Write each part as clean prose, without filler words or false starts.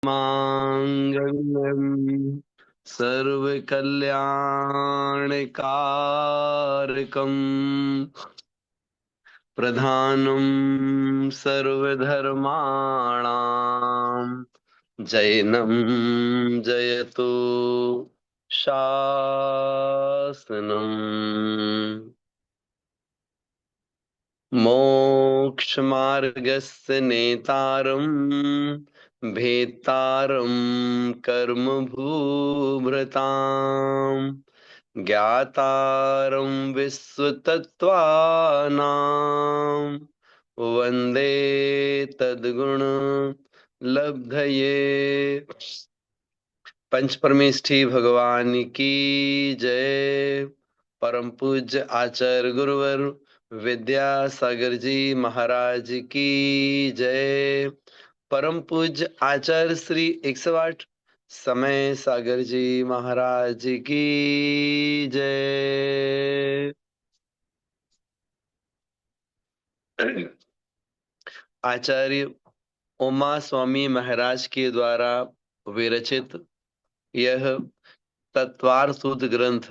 माङ्गल्यं सर्वकल्याणकारकं प्रधानं सर्वधर्माणां जैनं जयतु शासनम्। मोक्षमार्गस्य नेतारं भेत्तारं कर्मभूभृतां ज्ञातारं विश्वतत्त्वानां वन्दे तद्गुण लब्धये। पंच परमेष्ठी भगवान की जय। परम पूज्य आचार्य गुरुवर विद्यासागर जी महाराज की जय। परम पूज्य आचार्य श्री 108 समय सागर जी महाराज की जय। आचार्य उमा स्वामी महाराज के द्वारा विरचित यह तत्वार सूत्र ग्रंथ,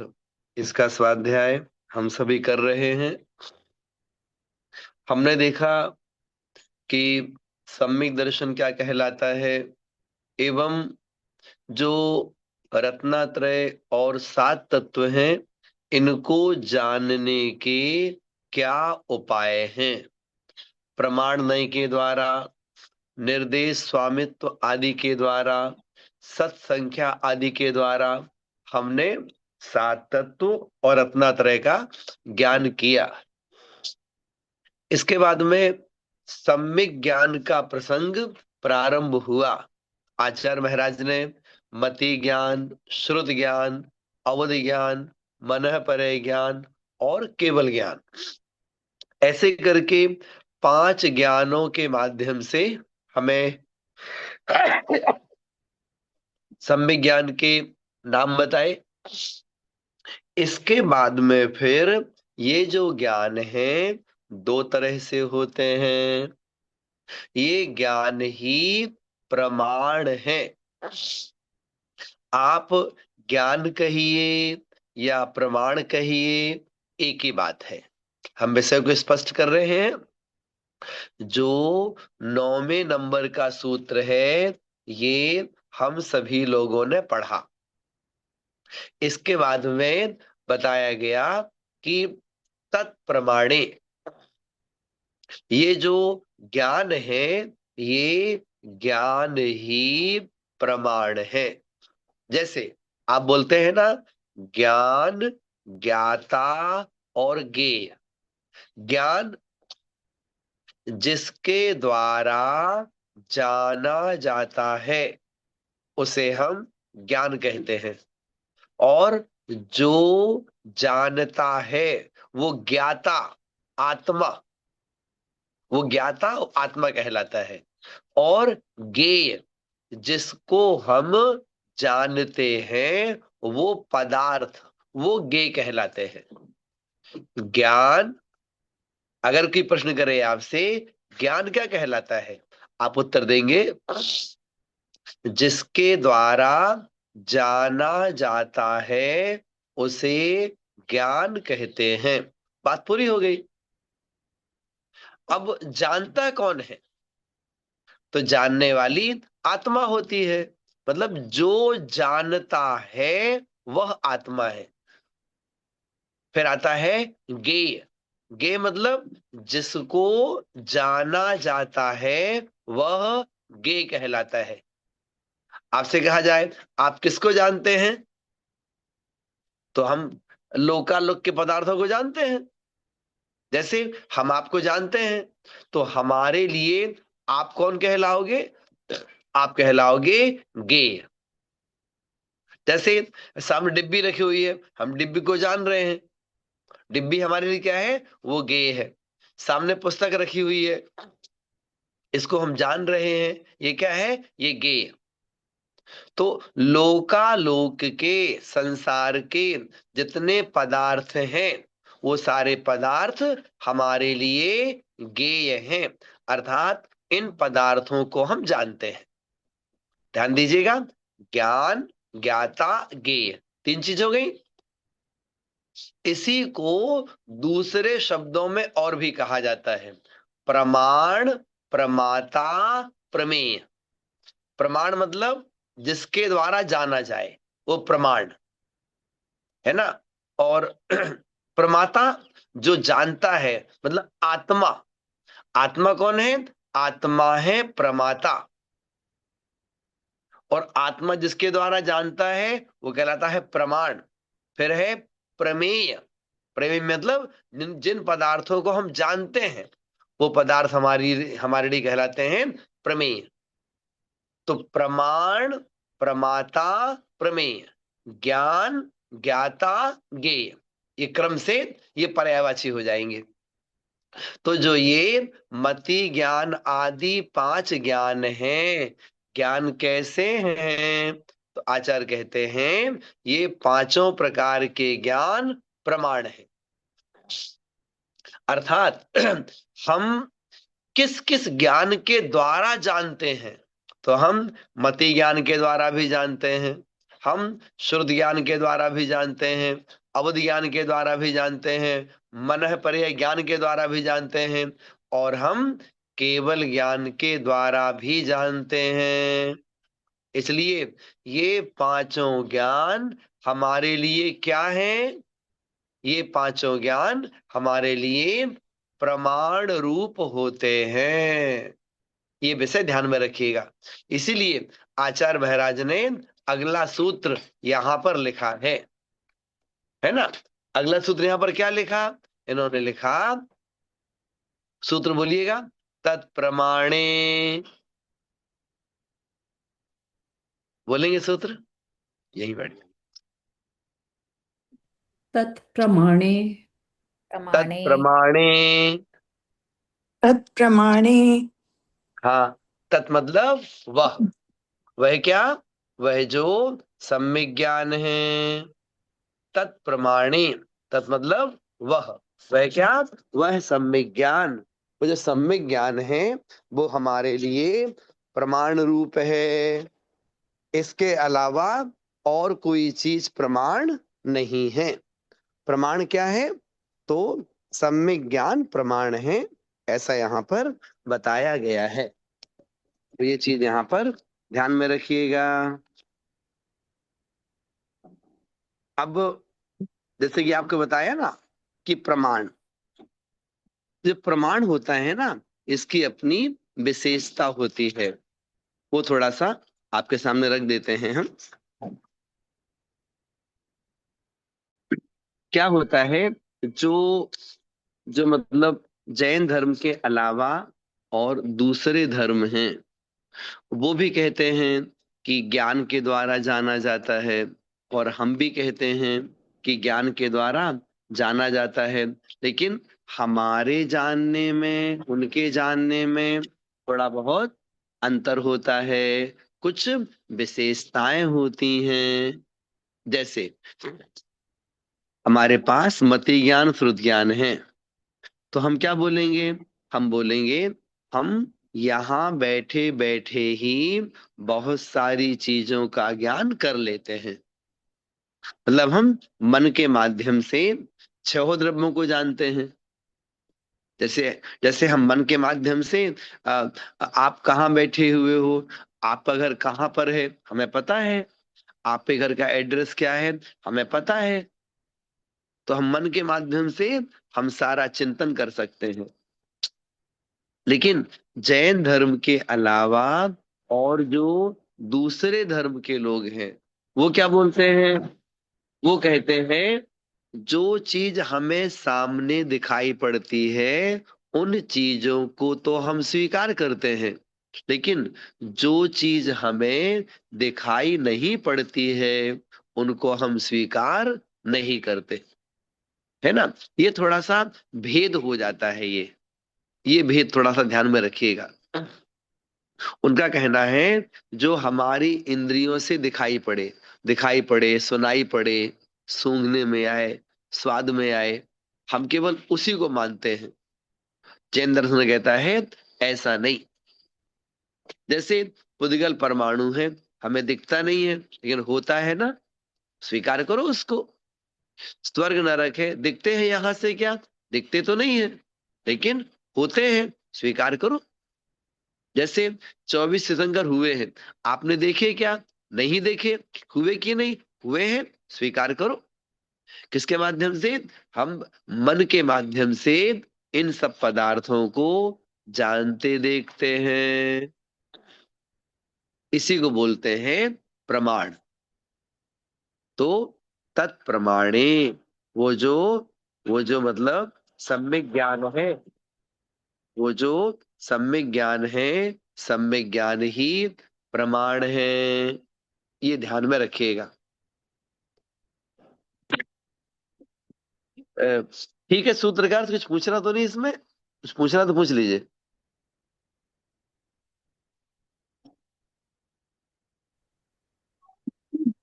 इसका स्वाध्याय हम सभी कर रहे हैं। हमने देखा कि सम्यक दर्शन क्या कहलाता है एवं जो रत्नात्रय और सात तत्व हैं, इनको जानने के क्या उपाय हैं। प्रमाणमय के द्वारा, निर्देश स्वामित्व आदि के द्वारा, सत्संख्या आदि के द्वारा हमने सात तत्व और रत्नात्रय का ज्ञान किया। इसके बाद में सम्यक ज्ञान का प्रसंग प्रारंभ हुआ। आचार्य महाराज ने मति ज्ञान, श्रुत ज्ञान, अवध ज्ञान, मनः परय ज्ञान और केवल ज्ञान, ऐसे करके 5 ज्ञानों के माध्यम से हमें सम्यक ज्ञान के नाम बताए। इसके बाद में फिर ये जो ज्ञान है 2 तरह से होते हैं। ये ज्ञान ही प्रमाण है। आप ज्ञान कहिए या प्रमाण कहिए, एक ही बात है। हम विषय को स्पष्ट कर रहे हैं। जो 9वें नंबर का सूत्र है, ये हम सभी लोगों ने पढ़ा। इसके बाद में बताया गया कि तत्प्रमाणे, ये जो ज्ञान है ये ज्ञान ही प्रमाण है। जैसे आप बोलते हैं ना, ज्ञान, ज्ञाता और ज्ञेय। ज्ञान जिसके द्वारा जाना जाता है उसे हम ज्ञान कहते हैं, और जो जानता है वो ज्ञाता, आत्मा, वो ज्ञाता आत्मा कहलाता है। और ज्ञेय, जिसको हम जानते हैं वो पदार्थ, वो ज्ञेय कहलाते हैं। ज्ञान, अगर कोई प्रश्न करे आपसे ज्ञान क्या कहलाता है, आप उत्तर देंगे जिसके द्वारा जाना जाता है उसे ज्ञान कहते हैं। बात पूरी हो गई। अब जानता कौन है, तो जानने वाली आत्मा होती है। मतलब जो जानता है वह आत्मा है। फिर आता है ज्ञेय। ज्ञेय मतलब जिसको जाना जाता है वह ज्ञेय कहलाता है। आपसे कहा जाए आप किसको जानते हैं, तो हम लोकालोक के पदार्थों को जानते हैं। जैसे हम आपको जानते हैं, तो हमारे लिए आप कौन कहलाओगे, आप कहलाओगे गेय। जैसे सामने डिब्बी रखी हुई है, हम डिब्बी को जान रहे हैं, डिब्बी हमारे लिए क्या है, वो गेय है। सामने पुस्तक रखी हुई है, इसको हम जान रहे हैं, ये क्या है, ये गेय। तो लोकालोक के, संसार के जितने पदार्थ हैं वो सारे पदार्थ हमारे लिए गेय हैं, अर्थात इन पदार्थों को हम जानते हैं। ध्यान दीजिएगा, ज्ञान, ज्ञाता, ज्ञेय, 3 चीज हो गई। इसी को दूसरे शब्दों में और भी कहा जाता है प्रमाण, प्रमाता, प्रमेय। प्रमाण मतलब जिसके द्वारा जाना जाए, वो प्रमाण है ना। और प्रमाता जो जानता है, मतलब आत्मा। आत्मा कौन है? आत्मा है प्रमाता। और आत्मा जिसके द्वारा जानता है वो कहलाता है प्रमाण। फिर है प्रमेय। प्रमेय मतलब जिन पदार्थों को हम जानते हैं, वो पदार्थ हमारी हमारे लिए कहलाते हैं प्रमेय। तो प्रमाण, प्रमाता, प्रमेय, ज्ञान, ज्ञाता, ज्ञेय, ये क्रम से ये पर्यायवाची हो जाएंगे। तो जो ये मति, ज्ञान आदि 5 ज्ञान हैं, ज्ञान कैसे हैं? तो आचार्य कहते हैं ये पांचों प्रकार के ज्ञान प्रमाण है। अर्थात हम किस किस ज्ञान के द्वारा जानते हैं? तो हम मति ज्ञान के द्वारा भी जानते हैं, हम श्रुत ज्ञान के द्वारा भी जानते हैं, अवध ज्ञान के द्वारा भी जानते हैं, मनः पर्य ज्ञान के द्वारा भी जानते हैं, और हम केवल ज्ञान के द्वारा भी जानते हैं। इसलिए ये पांचों ज्ञान हमारे लिए क्या है? ये पांचों ज्ञान हमारे लिए प्रमाण रूप होते हैं। ये विषय ध्यान में रखिएगा। इसीलिए आचार्य महाराज ने अगला सूत्र यहां पर लिखा है ना। अगला सूत्र यहां पर क्या लिखा? इन्होंने लिखा, सूत्र बोलिएगा, तत्प्रमाणे। बोलेंगे सूत्र? यही बैठ। तत्प्रमाणे। प्रमाणे। तत्प्रमाणे। तत्प्रमाणे। हाँ, तत् मतलब वह क्या? वह जो सम्यक ज्ञान है। तत्प्रमाणे, तत् मतलब वह क्या? वह सम्यक ज्ञान। वो जो सम्यक ज्ञान है वो हमारे लिए प्रमाण रूप है। इसके अलावा और कोई चीज प्रमाण नहीं है। प्रमाण क्या है? तो सम्यक ज्ञान प्रमाण है, ऐसा यहाँ पर बताया गया है। तो ये चीज यहाँ पर ध्यान में रखिएगा। अब जैसे कि आपको बताया ना कि प्रमाण, जो प्रमाण होता है ना, इसकी अपनी विशेषता होती है। वो थोड़ा सा आपके सामने रख देते हैं हम। क्या होता है? जो जो मतलब जैन धर्म के अलावा और दूसरे धर्म हैं, वो भी कहते हैं कि ज्ञान के द्वारा जाना जाता है, और हम भी कहते हैं कि ज्ञान के द्वारा जाना जाता है। लेकिन हमारे जानने में, उनके जानने में थोड़ा बहुत अंतर होता है, कुछ विशेषताएं होती हैं। जैसे हमारे पास मति ज्ञान, श्रुत ज्ञान है, तो हम क्या बोलेंगे? हम बोलेंगे हम यहाँ बैठे बैठे ही बहुत सारी चीजों का ज्ञान कर लेते हैं। मतलब हम मन के माध्यम से 6 द्रव्यों को जानते हैं। जैसे जैसे हम मन के माध्यम से आप कहाँ बैठे हुए हो, आपका घर कहाँ पर है, हमें पता है। आपके घर का एड्रेस क्या है, हमें पता है। तो हम मन के माध्यम से हम सारा चिंतन कर सकते हैं। लेकिन जैन धर्म के अलावा और जो दूसरे धर्म के लोग हैं, वो क्या बोलते हैं? वो कहते हैं जो चीज हमें सामने दिखाई पड़ती है उन चीजों को तो हम स्वीकार करते हैं, लेकिन जो चीज हमें दिखाई नहीं पड़ती है उनको हम स्वीकार नहीं करते। है ना। ये थोड़ा सा भेद हो जाता है। ये भेद थोड़ा सा ध्यान में रखिएगा। उनका कहना है जो हमारी इंद्रियों से दिखाई पड़े, सुनाई पड़े, सूंघने में आए, स्वाद में आए, हम केवल उसी को मानते हैं। जैन दर्शन कहता है ऐसा नहीं। जैसे पुद्गल परमाणु है, हमें दिखता नहीं है लेकिन होता है ना, स्वीकार करो उसको। स्वर्ग नरक है, दिखते हैं यहां से क्या? दिखते तो नहीं है लेकिन होते हैं, स्वीकार करो। जैसे 24 तीर्थंकर हुए हैं, आपने देखे क्या? नहीं देखे। हुए कि नहीं हुए हैं, स्वीकार करो। किसके माध्यम से? हम मन के माध्यम से इन सब पदार्थों को जानते देखते हैं। इसी को बोलते हैं प्रमाण। तो तत्प्रमाणे, वो जो वो जो मतलब सम्यक ज्ञान है, वो जो सम्यक ज्ञान है, सम्यक ज्ञान ही प्रमाण है। ये ध्यान में रखिएगा। ठीक है सूत्रकार, तो कुछ पूछना तो नहीं इसमें? कुछ पूछना तो पूछ लीजिए।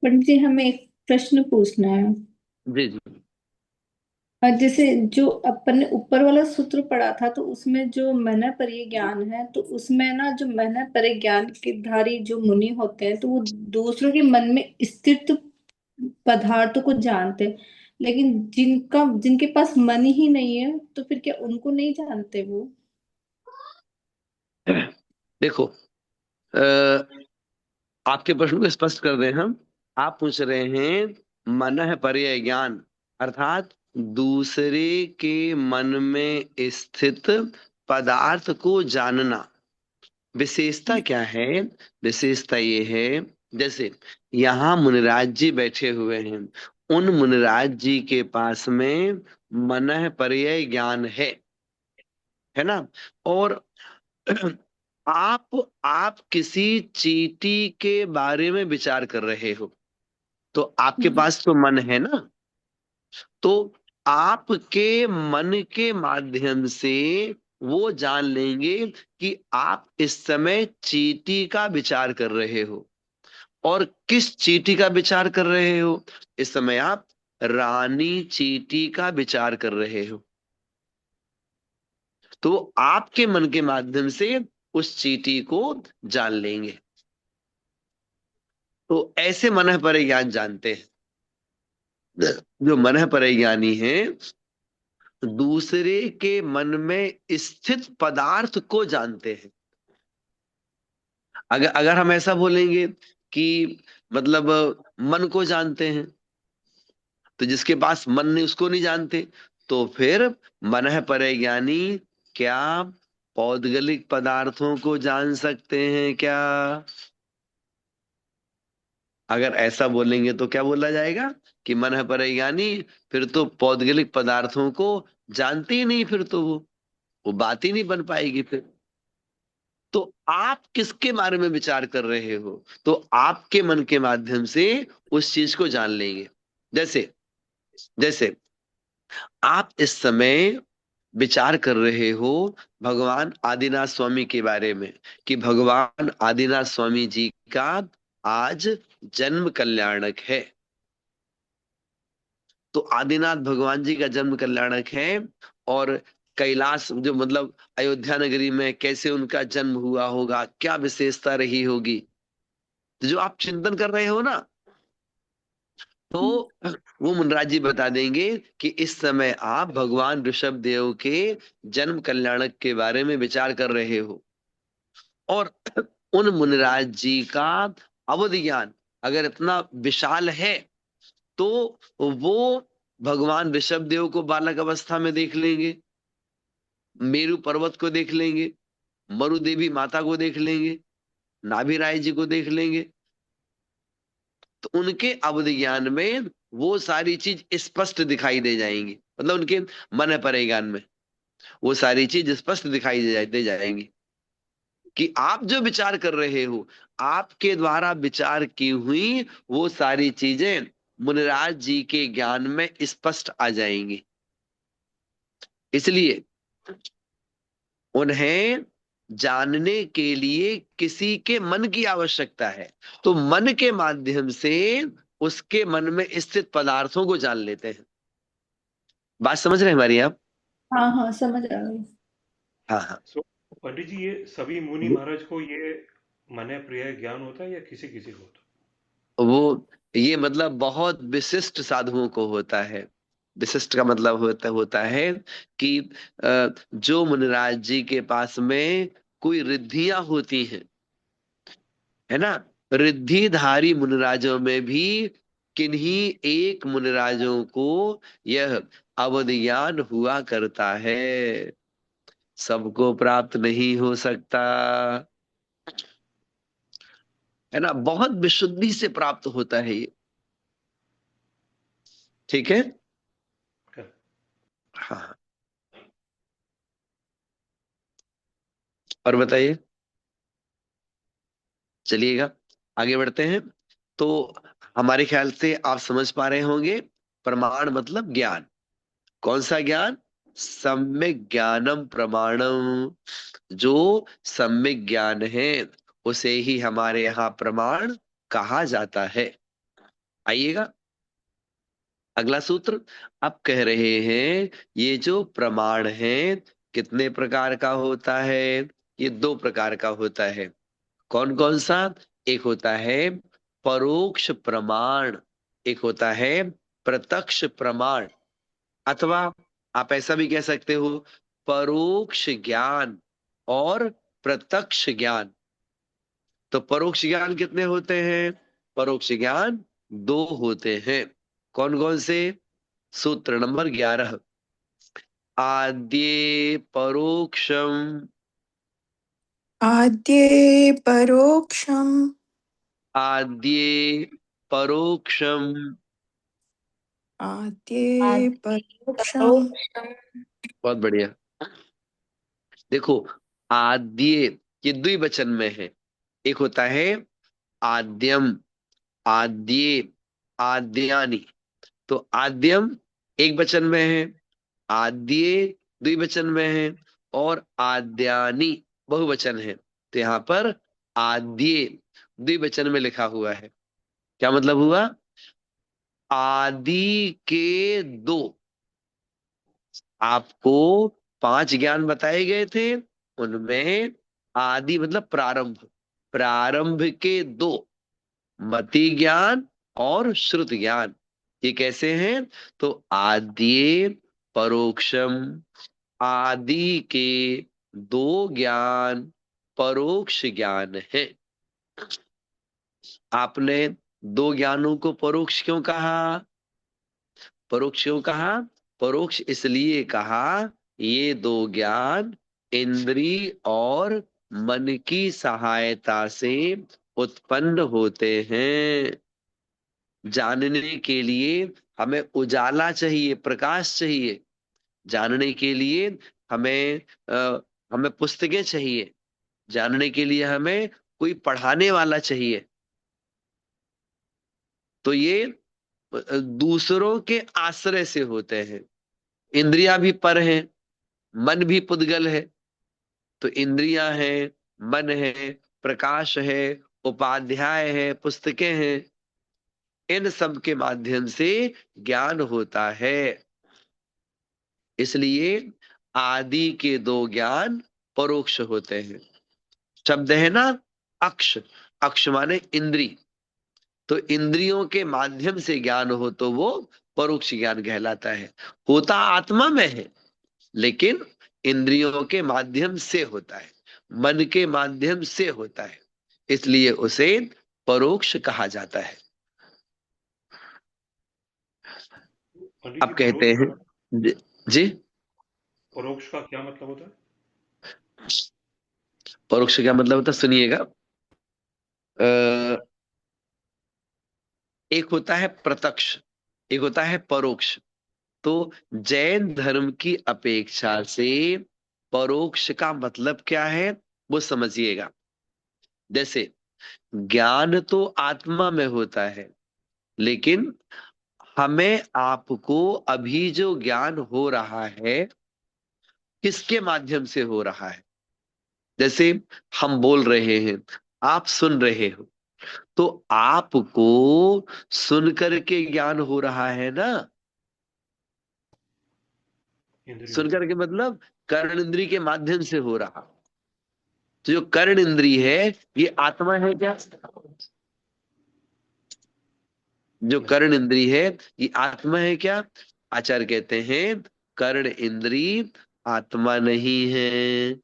पंडित जी, हमें एक प्रश्न पूछना है। जी जी। जैसे जो अपन ने ऊपर वाला सूत्र पढ़ा था, तो उसमें जो मन परिय ज्ञान है, तो उसमें ना जो मन परिय ज्ञान के धारी जो मुनि होते हैं, तो वो दूसरों के मन में स्थित पदार्थों को जानते हैं। लेकिन जिनके पास मन ही नहीं है, तो फिर क्या उनको नहीं जानते वो? देखो, अ, आपके प्रश्न को स्पष्ट कर दें हम। आप पूछ रहे हैं मन पर्याय ज्ञान, अर्थात दूसरे के मन में स्थित पदार्थ को जानना। विशेषता क्या है? विशेषता ये है, जैसे यहाँ मुनिराज जी बैठे हुए हैं, उन मुनिराज जी के पास में मन पर्याय ज्ञान है ना? और आप किसी चींटी के बारे में विचार कर रहे हो, तो आपके हम्म। पास तो मन है ना। तो आपके मन के माध्यम से वो जान लेंगे कि आप इस समय चींटी का विचार कर रहे हो। और किस चींटी का विचार कर रहे हो? इस समय आप रानी चींटी का विचार कर रहे हो। तो वो आपके मन के माध्यम से उस चींटी को जान लेंगे। तो ऐसे मन पर ज्ञान जानते हैं। जो मन पर ज्ञानी है, दूसरे के मन में स्थित पदार्थ को जानते हैं। अगर अगर हम ऐसा बोलेंगे कि मतलब मन को जानते हैं, तो जिसके पास मन नहीं उसको नहीं जानते। तो फिर मन पर ज्ञानी क्या पौद्गलिक पदार्थों को जान सकते हैं क्या? अगर ऐसा बोलेंगे तो क्या बोला जाएगा कि मन है परज्ञानी, फिर तो पौद्गलिक पदार्थों को जानते ही नहीं, फिर तो वो बात ही नहीं बन पाएगी फिर। तो आप किसके बारे में विचार कर रहे हो? तो आपके मन के माध्यम से उस चीज को जान लेंगे। जैसे जैसे आप इस समय विचार कर रहे हो भगवान आदिनाथ स्वामी के बारे में, कि भगवान आदिनाथ स्वामी जी का आज जन्म कल्याणक है। तो आदिनाथ भगवान जी का जन्म कल्याणक है। और कैलाश जो मतलब अयोध्या नगरी में कैसे उनका जन्म हुआ होगा, क्या विशेषता रही होगी, तो जो आप चिंतन कर रहे हो ना, तो वो मुनराज जी बता देंगे कि इस समय आप भगवान ऋषभ देव के जन्म कल्याणक के बारे में विचार कर रहे हो। और उन मुनिराज जी का अवधि ज्ञान अगर इतना विशाल है, तो वो भगवान ऋषभ देव को बालक अवस्था में देख लेंगे, मेरु पर्वत को देख लेंगे, मरु देवी माता को देख लेंगे, नाभि राय जी को देख लेंगे। तो उनके अवधि ज्ञान में वो सारी चीज स्पष्ट दिखाई दे जाएंगी, मतलब उनके मन पर ज्ञान में वो सारी चीज स्पष्ट दिखाई दे जाएंगी कि आप जो विचार कर रहे हो, आपके द्वारा विचार की हुई वो सारी चीजें मुनिराज जी के ज्ञान में स्पष्ट आ जाएंगी। इसलिए उन्हें जानने के लिए किसी के मन की आवश्यकता है। तो मन के माध्यम से उसके मन में स्थित पदार्थों को जान लेते हैं। बात समझ रहे हैं हमारी आप? हाँ हाँ, समझ आ गई। हाँ हाँ। सो पंडित जी, ये सभी मुनि महाराज को ये मने प्रिय ज्ञान होता है या किसी किसी को होता वो ये मतलब बहुत विशिष्ट साधुओं को होता है। विशिष्ट का मतलब होता है कि जो मुनिराज जी के पास में कोई रिद्धियां होती हैं, है ना, रिद्धिधारी मुनिराजों में भी किन्हीं एक मुनिराजों को यह अवध ज्ञान हुआ करता है, सबको प्राप्त नहीं हो सकता, है ना, बहुत विशुद्धि से प्राप्त होता है ये। ठीक है। है? हाँ, और बताइए, चलिएगा आगे बढ़ते हैं। तो हमारे ख्याल से आप समझ पा रहे होंगे, प्रमाण मतलब ज्ञान। कौन सा ज्ञान? सम्यक ज्ञानम प्रमाणम। जो सम्यक ज्ञान है उसे ही हमारे यहाँ प्रमाण कहा जाता है। आइएगा अगला सूत्र। अब कह रहे हैं ये जो प्रमाण है कितने प्रकार का होता है? ये दो प्रकार का होता है। कौन कौन सा? एक होता है परोक्ष प्रमाण, एक होता है प्रत्यक्ष प्रमाण, अथवा आप ऐसा भी कह सकते हो परोक्ष ज्ञान और प्रत्यक्ष ज्ञान। तो परोक्ष ज्ञान कितने होते हैं? परोक्ष ज्ञान दो होते हैं। कौन कौन से? सूत्र नंबर 11, आद्ये परोक्षम, आद्ये परोक्षम् आद्ये परोक्षम। आद्ये परोक्षम् परोक्षम। बहुत बढ़िया। देखो, आद्य ये द्विवचन में है। एक होता है आद्यम, आद्ये, आद्यानी। तो आद्यम एक वचन में है, आद्ये द्विवचन में है, और आद्यानी बहुवचन है। तो यहाँ पर आद्ये द्विवचन में लिखा हुआ है। क्या मतलब हुआ? आदि के दो। आपको 5 ज्ञान बताए गए थे, उनमें आदि मतलब प्रारंभ, प्रारंभ के दो, मति ज्ञान और श्रुत ज्ञान। ये कैसे हैं? तो आद्य परोक्षम, आदि के दो ज्ञान परोक्ष ज्ञान है। आपने दो ज्ञानों को परोक्ष क्यों कहा? परोक्ष क्यों कहा? परोक्ष इसलिए कहा, ये दो ज्ञान इंद्रिय और मन की सहायता से उत्पन्न होते हैं। जानने के लिए हमें उजाला चाहिए, प्रकाश चाहिए। जानने के लिए हमें हमें पुस्तकें चाहिए। जानने के लिए हमें कोई पढ़ाने वाला चाहिए। तो ये दूसरों के आश्रय से होते हैं। इंद्रियां भी पर हैं, मन भी पुद्गल है। तो इंद्रियां हैं, मन है, प्रकाश है, उपाध्याय है, पुस्तकें हैं, इन सब के माध्यम से ज्ञान होता है। इसलिए आदि के दो ज्ञान परोक्ष होते हैं। शब्द है ना अक्ष, अक्ष माने इंद्री। तो इंद्रियों के माध्यम से ज्ञान हो तो वो परोक्ष ज्ञान कहलाता है। होता आत्मा में है, लेकिन इंद्रियों के माध्यम से होता है, मन के माध्यम से होता है, इसलिए उसे परोक्ष कहा जाता है। पंडित जी अब कहते हैं जी, जी, परोक्ष का क्या मतलब होता है? परोक्ष क्या मतलब होता है सुनिएगा। एक होता है प्रत्यक्ष, एक होता है परोक्ष। तो जैन धर्म की अपेक्षा से परोक्ष का मतलब क्या है वो समझिएगा। जैसे ज्ञान तो आत्मा में होता है, लेकिन हमें आपको अभी जो ज्ञान हो रहा है किसके माध्यम से हो रहा है? जैसे हम बोल रहे हैं, आप सुन रहे हो, तो आपको सुन करके ज्ञान हो रहा है ना। इंद्रियों सुन से। करके मतलब कर्ण इंद्री के माध्यम से हो रहा। तो जो कर्ण इंद्री है ये आत्मा है क्या? जो कर्ण इंद्री है ये आत्मा है क्या? आचार्य कहते हैं कर्ण इंद्री आत्मा नहीं है।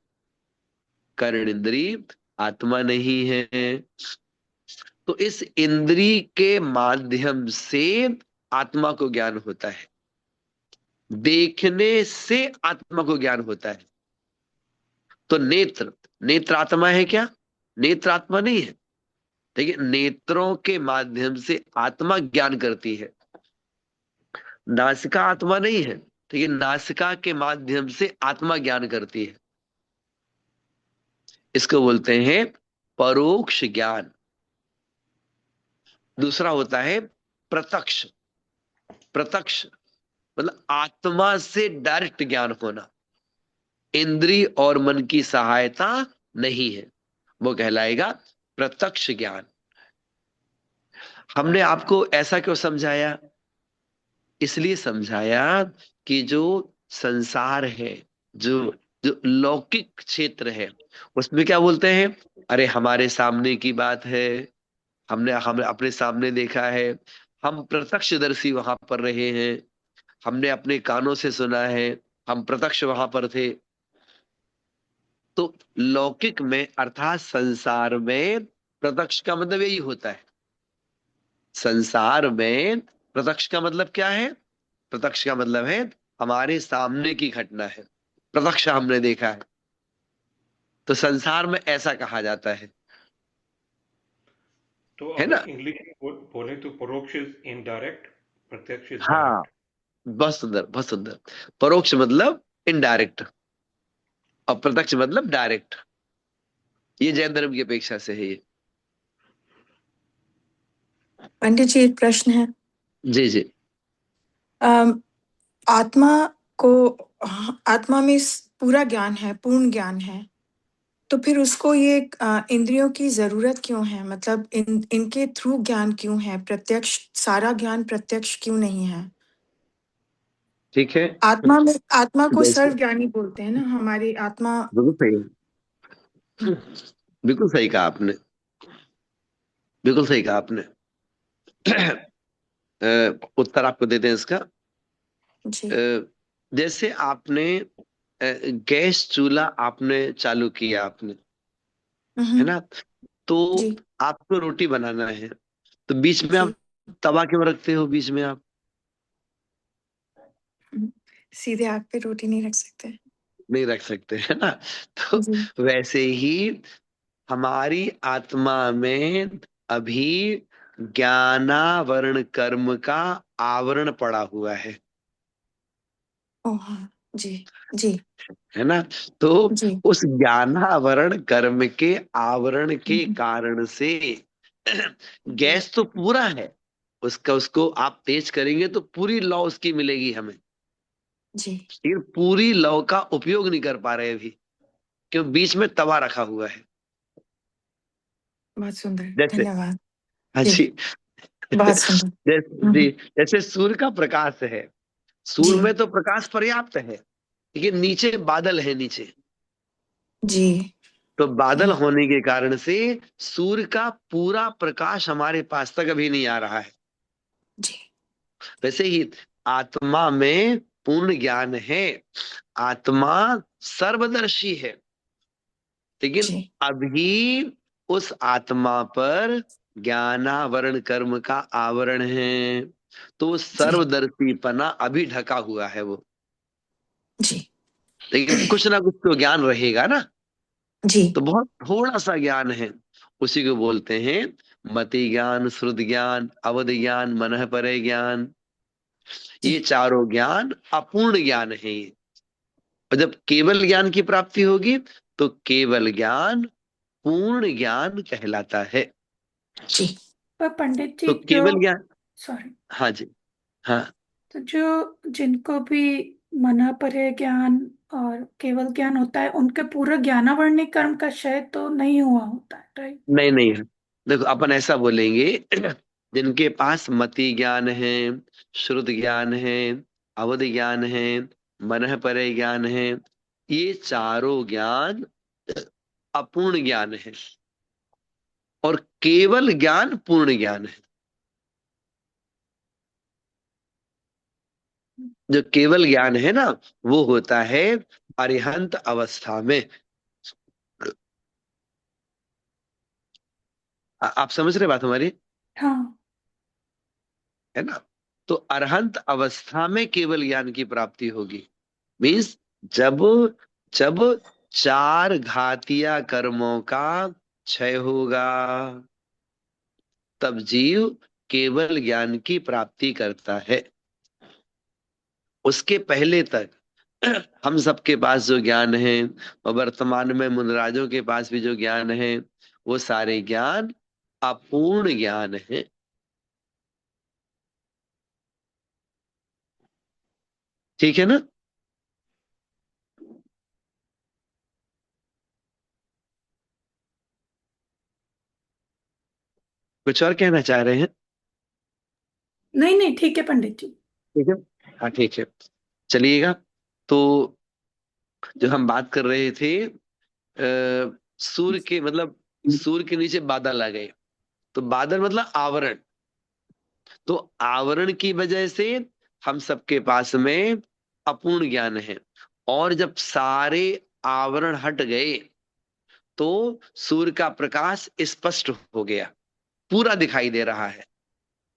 कर्ण इंद्री आत्मा नहीं है। तो इस इंद्री के माध्यम से आत्मा को ज्ञान होता है। देखने से आत्मा को ज्ञान होता है। तो नेत्र, नेत्र आत्मा है क्या? नेत्र आत्मा नहीं है। देखिए, नेत्रों के माध्यम से आत्मा ज्ञान करती है। नासिका आत्मा नहीं है, ठीक है, नासिका के माध्यम से आत्मा ज्ञान करती है। इसको बोलते हैं परोक्ष ज्ञान। दूसरा होता है प्रत्यक्ष। प्रत्यक्ष मतलब आत्मा से डायरेक्ट ज्ञान होना, इंद्रिय और मन की सहायता नहीं है, वो कहलाएगा प्रत्यक्ष ज्ञान। हमने आपको ऐसा क्यों समझाया? इसलिए समझाया कि जो संसार है, जो जो लौकिक क्षेत्र है, उसमें क्या बोलते हैं, अरे हमारे सामने की बात है, हमने अपने सामने देखा है, हम प्रत्यक्षदर्शी वहां पर रहे हैं, हमने अपने कानों से सुना है, हम प्रत्यक्ष वहां पर थे। तो लौकिक में अर्थात संसार में प्रत्यक्ष का मतलब यही होता है। संसार में प्रत्यक्ष का मतलब क्या है? प्रत्यक्ष का मतलब है हमारे सामने की घटना है, प्रत्यक्ष हमने देखा है। तो संसार में ऐसा कहा जाता तो है अगर ना? इंग्लिश में बोले तो परोक्ष इज इनडायरेक्ट, प्रत्यक्ष इज हाँ, डायरेक्ट। बहुत सुंदर, बहुत सुंदर। परोक्ष मतलब इनडायरेक्ट और प्रत्यक्ष मतलब डायरेक्ट। ये जैन धर्म की अपेक्षा से है ये। पंडित जी, एक प्रश्न है। जी जी। अम, आत्मा को आत्मा में पूरा ज्ञान है, पूर्ण ज्ञान है, तो फिर उसको ये इंद्रियों की जरूरत क्यों है? मतलब इनके थ्रू ज्ञान क्यों है? प्रत्यक्ष सारा ज्ञान प्रत्यक्ष क्यों नहीं है? ठीक है। आत्मा को जैसे सर्वज्ञानी बोलते हैं ना, हमारी आत्मा। बिल्कुल सही, बिल्कुल सही कहा आपने, बिल्कुल सही कहा आपने। उत्तर आपको देते हैं इसका। जी। जैसे आपने गैस चूल्हा आपने चालू किया आपने, है हम्म। ना? तो जी। आपको रोटी बनाना है, तो बीच में आप जी। तवा क्यों रखते हो? बीच में आप हम्म, सीधे आग पे रोटी नहीं रख सकते। नहीं रख सकते, है ना? जी। तो वैसे ही हमारी आत्मा में अभी ज्ञानावरण कर्म का आवरण पड़ा हुआ ओ हाँ। जी। जी। है ना? तो जी। उस ज्ञानावरण कर्म के आवरण के हम्म, कारण से गैस तो पूरा है, उसका उसको आप तेज करेंगे तो पूरी लौ उसकी मिलेगी हमें, जी। लेकिन पूरी लौ का उपयोग नहीं कर पा रहे अभी, क्यों? बीच में तवा रखा हुआ है। बहुत सुंदर, जैसे, धन्यवाद। हाँ जी। जी। बहुत सुंदर। जैसे हम्म, जी, जैसे सूर्य का प्रकाश है, जी। सूर्य में तो प्रकाश पर्याप्त है, लेकिन नीचे बादल है नीचे। जी। तो बादल जी। होने के कारण से सूर्य का पूरा प्रकाश हमारे पास तक अभी नहीं आ रहा है। जी। वैसे ही आत्मा में पूर्ण ज्ञान है, आत्मा सर्वदर्शी है, लेकिन जी। अभी उस आत्मा पर ज्ञानावरण कर्म का आवरण है। तो वो जी। सर्वदर्शीपना अभी ढका हुआ है वो, जी। लेकिन कुछ ना कुछ तो ज्ञान रहेगा ना। जी। तो बहुत थोड़ा सा ज्ञान है, उसी को बोलते हैं मति ज्ञान, श्रुत ज्ञान, अवध ज्ञान, मनः परे ज्ञान। जी। ये चारों ज्ञान अपूर्ण ज्ञान है ये। और जब केवल ज्ञान की प्राप्ति होगी तो केवल ज्ञान पूर्ण ज्ञान कहलाता है। जी। पर पंडित जी तो जो, केवल ज्ञान, सॉरी, हाँ जी, हाँ, तो जो जिनको भी मना परे ज्ञान और केवल ज्ञान होता है, उनके पूरा ज्ञानावरणी कर्म का क्षय तो नहीं हुआ होता है, राइट? नहीं नहीं है। देखो अपन ऐसा बोलेंगे, जिनके पास मति ज्ञान है, श्रुत ज्ञान है, अवध ज्ञान है, मनः परे ज्ञान है, ये चारों ज्ञान अपूर्ण ज्ञान है और केवल ज्ञान पूर्ण ज्ञान है। जो केवल ज्ञान है ना, वो होता है अरिहंत अवस्था में। आप समझ रहे बात हमारी, हाँ। है ना? तो अरहंत अवस्था में केवल ज्ञान की प्राप्ति होगी। मीन्स जब जब चार घातिया कर्मों का क्षय होगा, तब जीव केवल ज्ञान की प्राप्ति करता है। उसके पहले तक हम सबके पास जो ज्ञान है, और वर्तमान में मुनराजों के पास भी जो ज्ञान है, वो सारे ज्ञान अपूर्ण ज्ञान है। ठीक है ना? कुछ और कहना चाह रहे हैं? नहीं नहीं, ठीक है पंडित जी। ठीक है, हाँ ठीक है, चलिएगा। तो जो हम बात कर रहे थे, सूर्य के मतलब सूर्य के नीचे बादल आ गए, तो बादल मतलब आवरण। तो आवरण की वजह से हम सबके पास में अपूर्ण ज्ञान है। और जब सारे आवरण हट गए, तो सूर्य का प्रकाश स्पष्ट हो गया, पूरा दिखाई दे रहा है,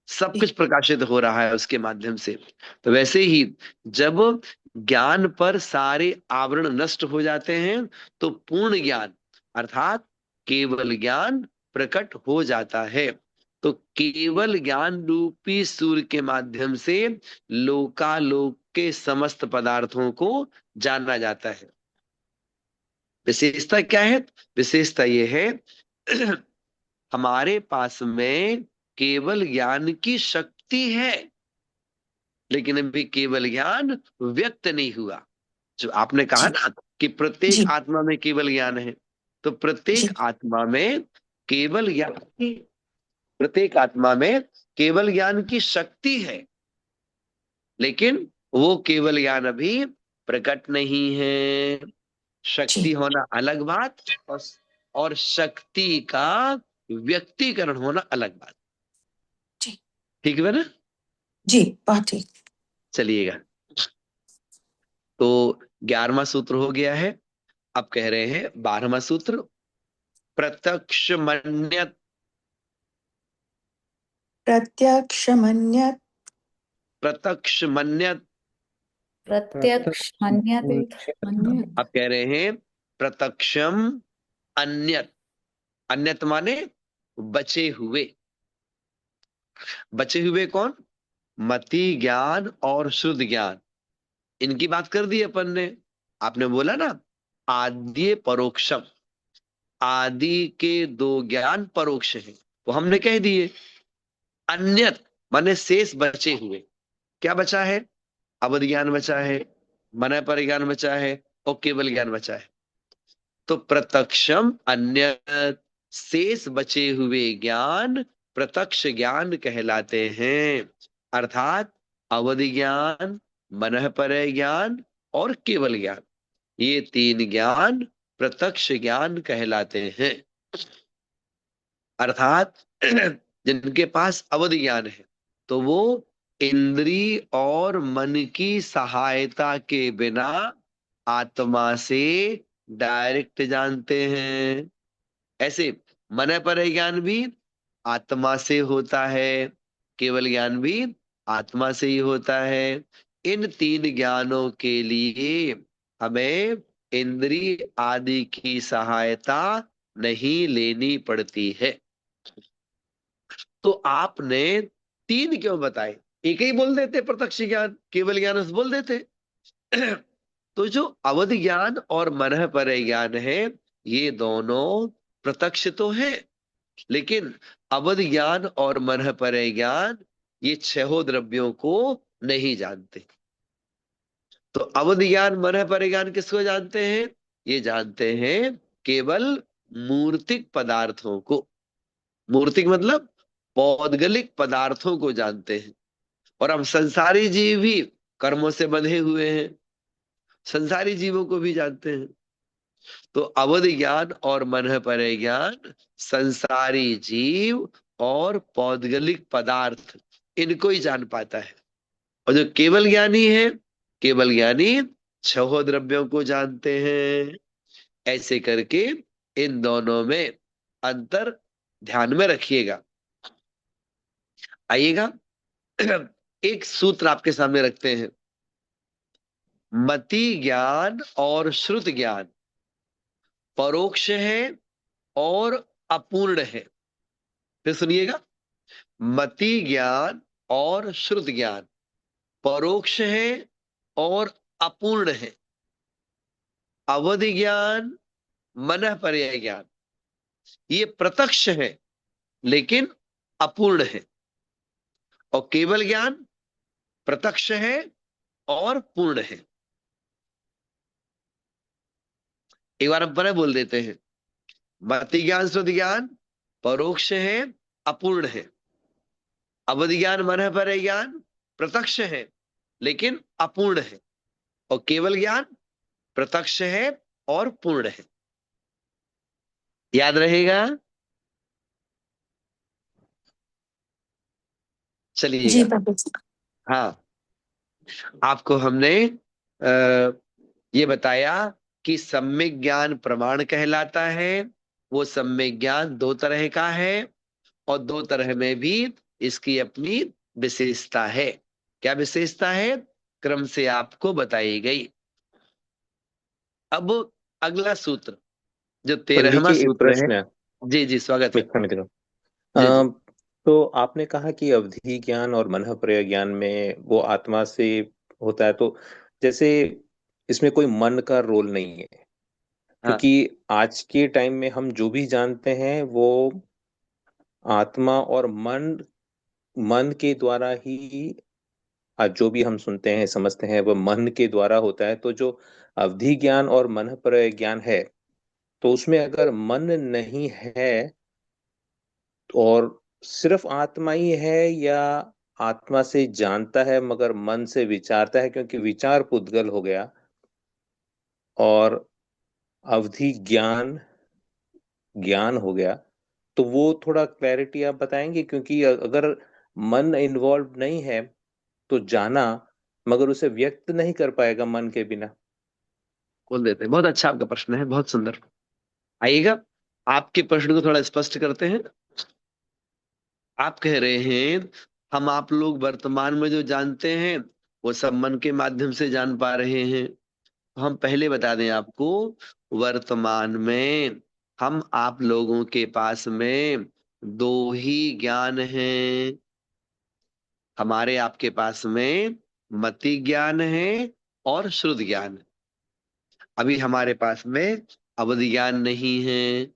सब कुछ प्रकाशित हो रहा है उसके माध्यम से। तो वैसे ही जब ज्ञान पर सारे आवरण नष्ट हो जाते हैं, तो पूर्ण ज्ञान अर्थात केवल ज्ञान प्रकट हो जाता है। तो केवल ज्ञान रूपी सूर्य के माध्यम से लोकालोक के समस्त पदार्थों को जाना जाता है। विशेषता क्या है? विशेषता यह है हमारे पास में केवल ज्ञान की शक्ति है, लेकिन अभी केवल ज्ञान व्यक्त नहीं हुआ। जो आपने कहा जी ना कि प्रत्येक जी आत्मा में केवल ज्ञान है, तो जी केवल ज्ञान की प्रत्येक आत्मा में केवल ज्ञान की शक्ति है, लेकिन वो केवल ज्ञान अभी प्रकट नहीं है। शक्ति जी होना अलग बात, और शक्ति का व्यक्तिकरण होना अलग बात। जी ठीक है ना? जी, बहुत ठीक। चलिएगा, तो 11वां सूत्र हो गया है। अब कह रहे हैं 12वां सूत्र, प्रत्यक्ष मन्यत। प्रत्यक्षमन्यत् प्रत्यक्ष मन्यत। प्रत्यक्ष अन्यत अन्यत अब कह रहे हैं प्रत्यक्षम अन्यत। अन्यत माने बचे हुए। बचे हुए कौन? मति ज्ञान और शुद्ध ज्ञान, इनकी बात कर दी अपन ने। आपने बोला ना आद्य परोक्षम, आदि के दो ज्ञान परोक्ष हैं, वो हमने कह दिए। अन्यत माने शेष बचे हुए। क्या बचा है? अवध ज्ञान बचा है, मन पर ज्ञान बचा है, और केवल ज्ञान बचा है। तो प्रत्यक्षम अन्यत, शेष बचे हुए ज्ञान प्रत्यक्ष ज्ञान कहलाते हैं। अर्थात अवध ज्ञान, मन पर ज्ञान और केवल ज्ञान, ये तीन ज्ञान प्रत्यक्ष ज्ञान कहलाते हैं। अर्थात जिनके पास अवध ज्ञान है, तो वो इंद्रिय और मन की सहायता के बिना आत्मा से डायरेक्ट जानते हैं। ऐसे मन पर ज्ञान भी आत्मा से होता है, केवल ज्ञान भी आत्मा से ही होता है। इन तीन ज्ञानों के लिए हमें इंद्रिय आदि की सहायता नहीं लेनी पड़ती है। तो आपने तीन क्यों बताए? एक ही बोल देते, प्रत्यक्ष ज्ञान केवल ज्ञान से बोल देते। तो जो अवध ज्ञान और मन पर ज्ञान है, ये दोनों प्रत्यक्ष तो है, लेकिन अवध ज्ञान और मन पर ज्ञान ये छहों द्रव्यों को नहीं जानते। तो अवध ज्ञान मन पर ज्ञान किसको जानते हैं? ये जानते हैं केवल मूर्तिक पदार्थों को। मूर्तिक मतलब पौद्गलिक पदार्थों को जानते हैं। और हम संसारी जीव भी कर्मों से बंधे हुए हैं, संसारी जीवों को भी जानते हैं। तो अवधि ज्ञान और मन पर ज्ञान संसारी जीव और पौद्गलिक पदार्थ, इनको ही जान पाता है। और जो केवल ज्ञानी है, केवल ज्ञानी छह द्रव्यों को जानते हैं। ऐसे करके इन दोनों में अंतर ध्यान में रखिएगा। आइएगा, एक सूत्र आपके सामने रखते हैं। मति ज्ञान और श्रुत ज्ञान परोक्ष है और अपूर्ण है। फिर सुनिएगा, मति ज्ञान और श्रुत ज्ञान परोक्ष है और अपूर्ण है। अवधि ज्ञान, मनःपर्यय ज्ञान, ये प्रत्यक्ष है लेकिन अपूर्ण है। और केवल ज्ञान प्रत्यक्ष है और पूर्ण है। एक बार हम पुनः बोल देते हैं। मति ज्ञान श्रुति ज्ञान परोक्ष है, अपूर्ण है। अवधि ज्ञान मनःपर्यय ज्ञान प्रत्यक्ष है लेकिन अपूर्ण है। और केवल ज्ञान प्रत्यक्ष है और पूर्ण है। याद रहेगा? जी चलिएगा। पंडित जी। हाँ, आपको हमने ये बताया कि सम्यक ज्ञान प्रमाण कहलाता है। वो सम्यक ज्ञान दो तरह का है और दो तरह में भी इसकी अपनी विशेषता है। क्या विशेषता है? क्रम से आपको बताई गई। अब अगला सूत्र जो पंडित 13वां जी, एक सूत्र है। प्रश्न है। जी जी, स्वागत है। मित्र जी जी। तो आपने कहा कि अवधि ज्ञान और मनःपर्यय ज्ञान में वो आत्मा से होता है, तो जैसे इसमें कोई मन का रोल नहीं है, हाँ, क्योंकि आज के टाइम में हम जो भी जानते हैं वो आत्मा और मन मन के द्वारा ही, आज जो भी हम सुनते हैं समझते हैं वो मन के द्वारा होता है। तो जो अवधि ज्ञान और मनःपर्यय ज्ञान है, तो उसमें अगर मन नहीं है और सिर्फ आत्मा ही है, या आत्मा से जानता है मगर मन से विचारता है, क्योंकि विचार पुद्गल हो गया, और अवधि ज्ञान ज्ञान हो गया, तो वो थोड़ा क्लैरिटी आप बताएंगे? क्योंकि अगर मन इन्वॉल्व नहीं है तो जाना, मगर उसे व्यक्त नहीं कर पाएगा मन के बिना। खोल देते हैं। बहुत अच्छा आपका प्रश्न है, बहुत सुंदर। आइएगा, आपके प्रश्न को थोड़ा स्पष्ट करते हैं। आप कह रहे हैं हम आप लोग वर्तमान में जो जानते हैं वो सब मन के माध्यम से जान पा रहे हैं। तो हम पहले बता दें आपको, वर्तमान में हम आप लोगों के पास में दो ही ज्ञान हैं। हमारे आपके पास में मति ज्ञान है और श्रुत ज्ञान है। अभी हमारे पास में अवधि ज्ञान नहीं है,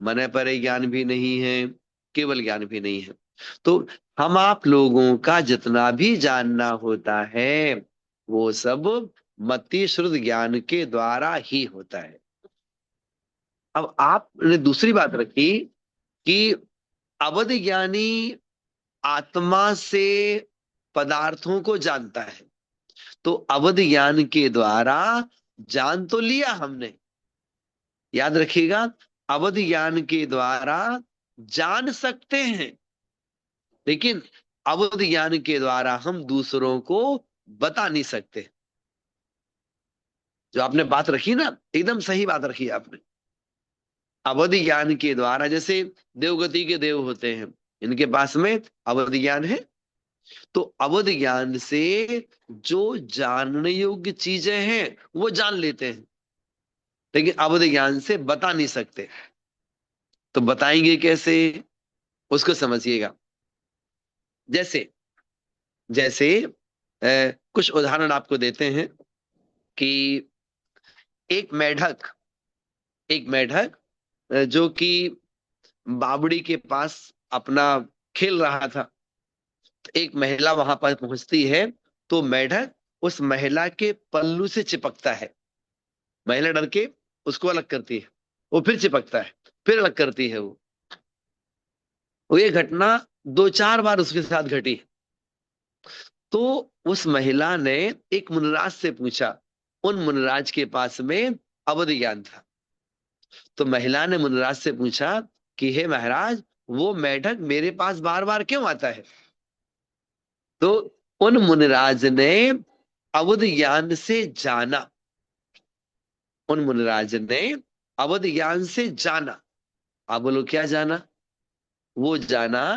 मनःपर्यय ज्ञान भी नहीं है, केवल ज्ञान भी नहीं है। तो हम आप लोगों का जितना भी जानना होता है वो सब मति श्रुत ज्ञान के द्वारा ही होता है। अब आपने दूसरी बात रखी कि अवधि ज्ञानी आत्मा से पदार्थों को जानता है। तो अवधि ज्ञान के द्वारा जान तो लिया हमने, याद रखिएगा, अवधि ज्ञान के द्वारा जान सकते हैं, लेकिन अवधि ज्ञान के द्वारा हम दूसरों को बता नहीं सकते। जो आपने बात रखी ना, एकदम सही बात रखी आपने। अवधि ज्ञान के द्वारा, जैसे देवगति के देव होते हैं, इनके पास में अवधि ज्ञान है, तो अवधि ज्ञान से जो जानने योग्य चीजें हैं वो जान लेते हैं, लेकिन अवधि ज्ञान से बता नहीं सकते। तो बताएंगे कैसे, उसको समझिएगा। जैसे जैसे कुछ उदाहरण आपको देते हैं कि एक मेढक जो कि बावड़ी के पास अपना खेल रहा था। तो एक महिला वहां पर पहुंचती है, तो मेढक उस महिला के पल्लू से चिपकता है। महिला डर के उसको अलग करती है, वो फिर चिपकता है, फिर अलग करती है। वो ये घटना 2-4 बार उसके साथ घटी। तो उस महिला ने एक मुनिराज से पूछा। उन मुनिराज के पास में अवधि ज्ञान था। तो महिला ने मुनिराज से पूछा कि हे महाराज, वो मेढक मेरे पास बार बार क्यों आता है? तो उन मुनिराज ने अवध ज्ञान से जाना, उन मुनिराज ने अवध ज्ञान से जाना। आप बोलो क्या जाना? वो जाना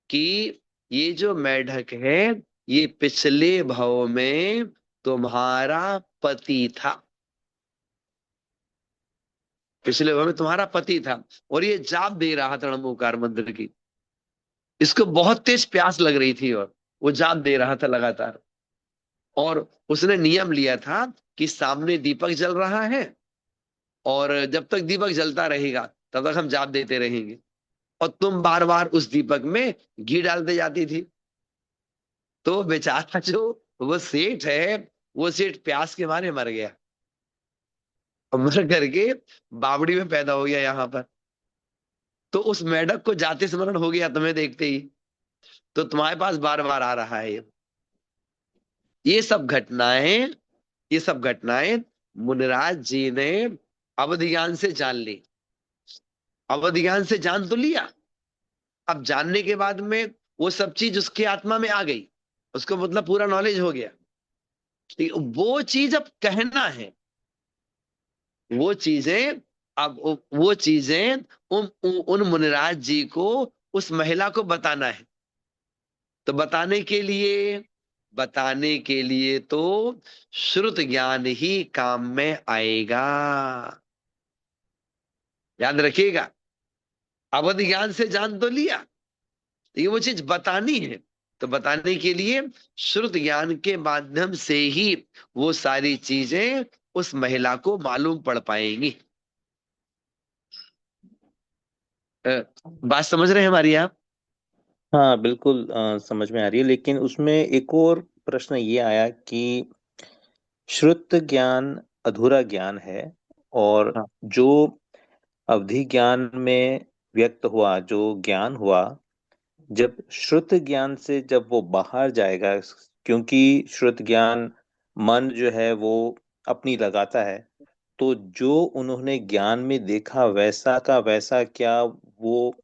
कि ये जो मेढक है, ये पिछले भव में तुम्हारा पति था, पिछले भव में तुम्हारा पति था, और ये जाप दे रहा था नमोकार मंत्र की। इसको बहुत तेज प्यास लग रही थी और वो जाप दे रहा था लगातार। और उसने नियम लिया था कि सामने दीपक जल रहा है और जब तक दीपक जलता रहेगा तब तक हम जाप देते रहेंगे, और तुम बार बार उस दीपक में घी डालते जाती थी। तो बेचारा जो वो सेठ है, वो सेठ प्यास के मारे मर गया, और मर करके बावड़ी में पैदा हो गया यहाँ पर। तो उस मेढक को जाति स्मरण हो गया तुम्हें देखते ही, तो तुम्हारे पास बार बार आ रहा है। ये सब घटनाएं, ये सब घटनाएं मुनिराज जी ने अवध ज्ञान से जान ली। अवध ज्ञान से जान तो लिया, अब जानने के बाद में वो सब चीज उसकी आत्मा में आ गई, उसको मतलब पूरा नॉलेज हो गया। ठीक, वो चीज अब कहना है, वो चीजें, अब वो चीजें उन मुनिराज जी को, उस महिला को बताना है। तो बताने के लिए तो श्रुत ज्ञान ही काम में आएगा, याद रखिएगा। अवध ज्ञान से जान तो लिया, ये वो चीज बतानी है, तो बताने के लिए श्रुत ज्ञान के माध्यम से ही वो सारी चीजें उस महिला को मालूम पड़ पाएंगी। बात समझ रहे हैं हमारी आप? हाँ बिल्कुल, समझ में आ रही है, लेकिन उसमें एक और प्रश्न ये आया कि श्रुत ज्ञान अधूरा ज्ञान है, और हाँ। जो अवधि ज्ञान में व्यक्त हुआ, जो ज्ञान हुआ, जब श्रुत ज्ञान से जब वो बाहर जाएगा, क्योंकि श्रुत ज्ञान मन जो है वो अपनी लगाता है, तो जो उन्होंने ज्ञान में देखा वैसा का वैसा क्या वो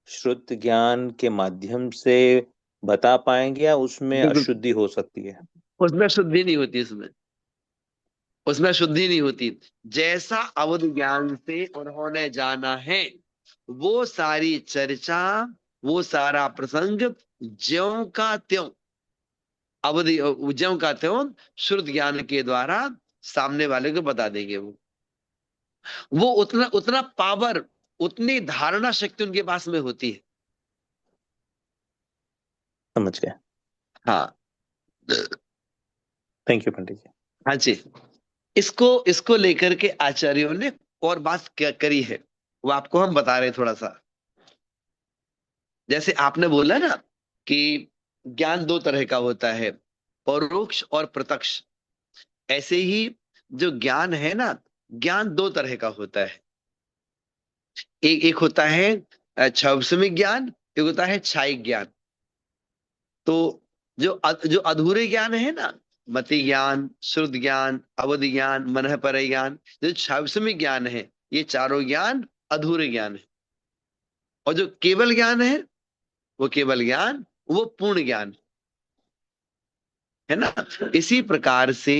श्रुत ज्ञान के माध्यम से बता पाएंगे, या उसमें बिल्कुल, अशुद्धि हो सकती है? उसमें शुद्धि नहीं होती, उसमें शुद्धि नहीं होती। जैसा अवध ज्ञान से उन्होंने जाना है, वो सारी चर्चा, वो सारा प्रसंग ज्यों का त्यों, अवधि ज्यों का त्यों श्रुत ज्ञान के द्वारा सामने वाले को बता देंगे। वो उतना उतना पावर, उतनी धारणा शक्ति उनके पास में होती है। समझ गया। हाँ। थैंक यू पंडित जी। हाँ जी। इसको इसको लेकर के आचार्यों ने और बात क्या करी है, वो आपको हम बता रहे हैं थोड़ा सा। जैसे आपने बोला ना कि ज्ञान दो तरह का होता है, परोक्ष और प्रत्यक्ष। ऐसे ही जो ज्ञान है ना, ज्ञान दो तरह का होता है। एक एक होता है क्षौष्मिक ज्ञान, एक होता है क्षायिक ज्ञान। तो जो अधूरे ज्ञान है ना, मति ज्ञान, श्रुत ज्ञान, अवधि ज्ञान, मनः पर ज्ञान, जो क्षौष्मिक ज्ञान है, ये चारों ज्ञान अधूरे ज्ञान है। और जो केवल ज्ञान है, वो केवल ज्ञान, वो पूर्ण ज्ञान है ना। इसी प्रकार से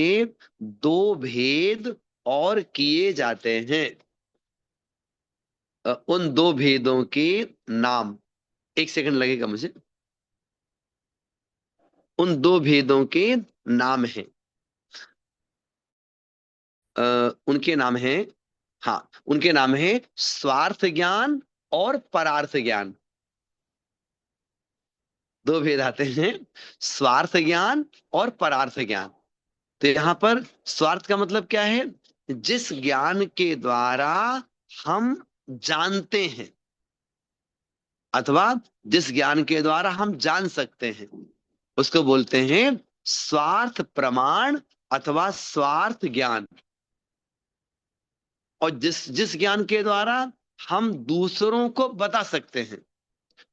दो भेद और किए जाते हैं। उन दो भेदों के नाम, एक सेकंड लगेगा मुझे। उन दो भेदों के नाम हैं, उनके नाम हैं, हाँ, उनके नाम है स्वार्थ ज्ञान और परार्थ ज्ञान। दो भेद आते हैं, स्वार्थ ज्ञान और परार्थ ज्ञान। तो यहां पर स्वार्थ का मतलब क्या है? जिस ज्ञान के द्वारा हम जानते हैं, अथवा जिस ज्ञान के द्वारा हम जान सकते हैं, उसको बोलते हैं स्वार्थ प्रमाण अथवा स्वार्थ ज्ञान। और जिस जिस ज्ञान के द्वारा हम दूसरों को बता सकते हैं,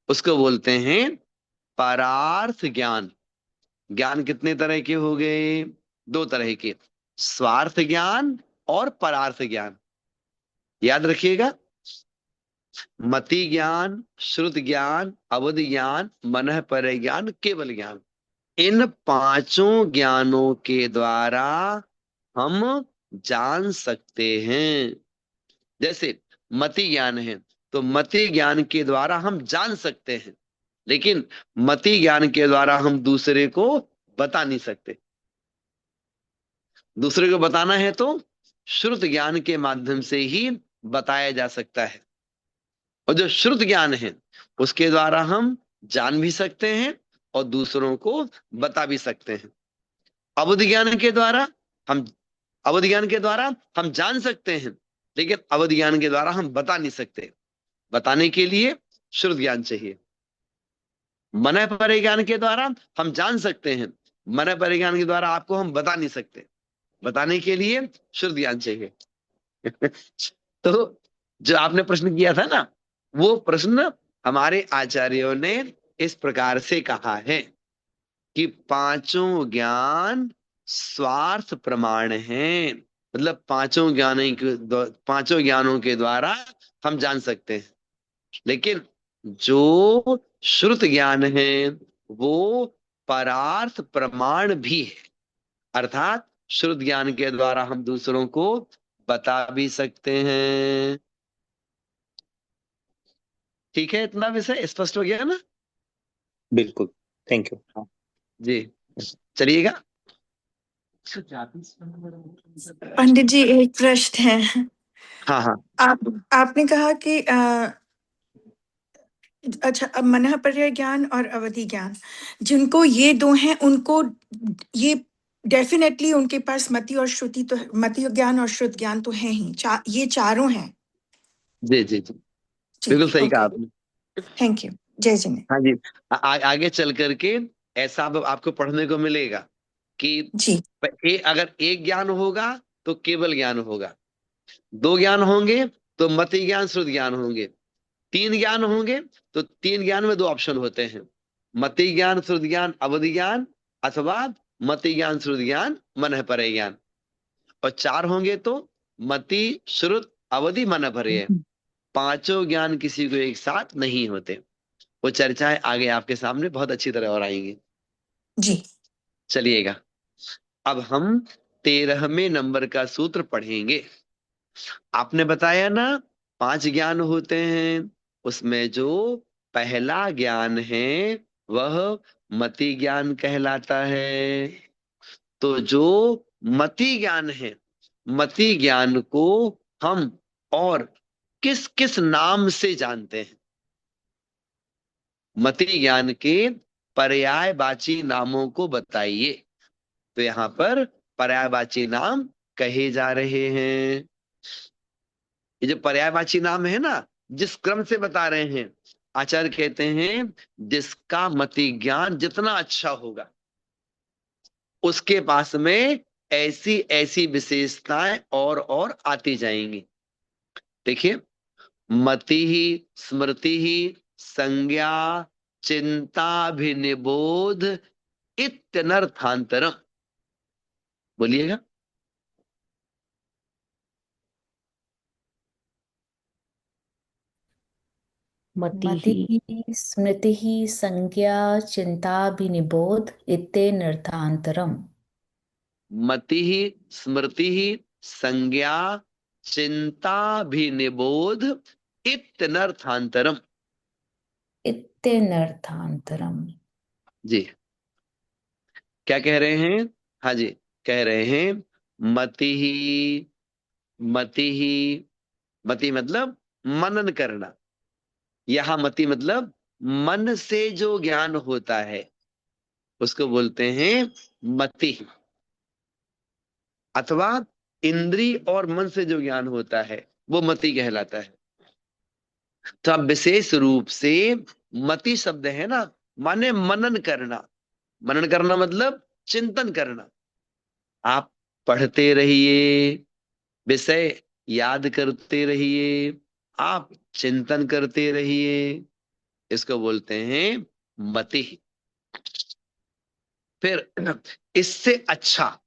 उसको बोलते हैं परार्थ ज्ञान। ज्ञान कितने तरह के हो गए? दो तरह के, स्वार्थ ज्ञान और परार्थ ज्ञान। याद रखिएगा, मति ज्ञान, श्रुत ज्ञान, अवधि ज्ञान, मनः पर ज्ञान, केवल ज्ञान, इन पांचों ज्ञानों के द्वारा हम जान सकते हैं। जैसे मति ज्ञान है तो मति ज्ञान के द्वारा हम जान सकते हैं, लेकिन मति ज्ञान के द्वारा हम दूसरे को बता नहीं सकते। दूसरे को बताना है तो श्रुत ज्ञान के माध्यम से ही बताया जा सकता है। और जो श्रुत ज्ञान है उसके द्वारा हम जान भी सकते हैं और दूसरों को बता भी सकते हैं। अवधि ज्ञान के द्वारा हम अवधि ज्ञान के द्वारा हम जान सकते हैं, लेकिन अवधि ज्ञान के द्वारा हम बता नहीं सकते। बताने के लिए श्रुत ज्ञान चाहिए। मनः परिज्ञान के द्वारा हम जान सकते हैं, मनः परिज्ञान के द्वारा आपको हम बता नहीं सकते। बताने के लिए श्रुत ज्ञान चाहिए। तो जो आपने प्रश्न किया था ना, वो प्रश्न हमारे आचार्यों ने इस प्रकार से कहा है कि पांचों ज्ञान स्वार्थ प्रमाण हैं। मतलब पांचों ज्ञानों के द्वारा हम जान सकते हैं, लेकिन जो श्रुत ज्ञान है वो परार्थ प्रमाण भी है। अर्थात श्रुत ज्ञान के द्वारा हम दूसरों को बता भी सकते हैं। ठीक है, इतना विषय स्पष्ट हो गया ना? बिल्कुल, थैंक यू जी, चलिएगा। पंडित जी एक प्रश्न है। हाँ हाँ आपने कहा कि अच्छा, अब मनः पर्याय ज्ञान और अवधि ज्ञान, जिनको ये दो हैं उनको ये डेफिनेटली उनके पास मति और श्रुति तो मति ज्ञान और श्रुत ज्ञान तो है ही, ये चारों हैं। जी जी जी, ठीक बिल्कुल है, सही कहा ओके, आपने। Thank you. जय जिने। हाँ जी, आगे चल करके ऐसा अब आपको पढ़ने को मिलेगा कि जी अगर एक ज्ञान होगा तो केवल ज्ञान होगा, दो ज्ञान होंगे तो मति ज्ञान श्रुत ज्ञान होंगे, तीन ज्ञान होंगे तो तीन ज्ञान में दो ऑप्शन होते हैं, मति ज्ञान श्रुत ज्ञान अवधि ज्ञान, अथवा मति ज्ञान श्रुत ज्ञान मनः परे ज्ञान। और चार होंगे तो मति श्रुत अवधि मनः परे। पांचों ज्ञान किसी को एक साथ नहीं होते। वो चर्चाएं आगे आपके सामने बहुत अच्छी तरह और आएंगी। जी, चलिएगा, अब हम 13वें नंबर का सूत्र पढ़ेंगे। आपने बताया ना 5 ज्ञान होते हैं, उसमें जो पहला ज्ञान है वह मति ज्ञान कहलाता है। तो जो मति ज्ञान है, मति ज्ञान को हम और किस किस नाम से जानते हैं? मति ज्ञान के पर्यायवाची नामों को बताइए। तो यहाँ पर पर्यायवाची नाम कहे जा रहे हैं। ये जो पर्यायवाची नाम है ना, जिस क्रम से बता रहे हैं, आचार्य कहते हैं जिसका मति ज्ञान जितना अच्छा होगा उसके पास में ऐसी ऐसी विशेषताएं और आती जाएंगी। देखिए, मति ही स्मृति ही संज्ञा चिंताभिनिबोध इत्यनर्थांतरम। बोलिएगा। मतिः स्मृतिः संज्ञा चिन्ताभिनिबोध इत्यनर्थान्तरम्। मति ही स्मृति ही संज्ञा चिंताभिनिबोध इत्यनर्थांतरम। इत्यनर्थान्तरम्। जी, क्या कह रहे हैं? हाँ जी, कह रहे हैं मति ही मति मतलब मनन करना। यहां मति मतलब मन से जो ज्ञान होता है उसको बोलते हैं मति, अथवा इंद्रिय और मन से जो ज्ञान होता है वो मति कहलाता है। तो अब विशेष रूप से मति शब्द है ना, माने मनन करना। मनन करना मतलब चिंतन करना। आप पढ़ते रहिए, विषय याद करते रहिए, आप चिंतन करते रहिए, इसको बोलते हैं मति। फिर इससे अच्छा,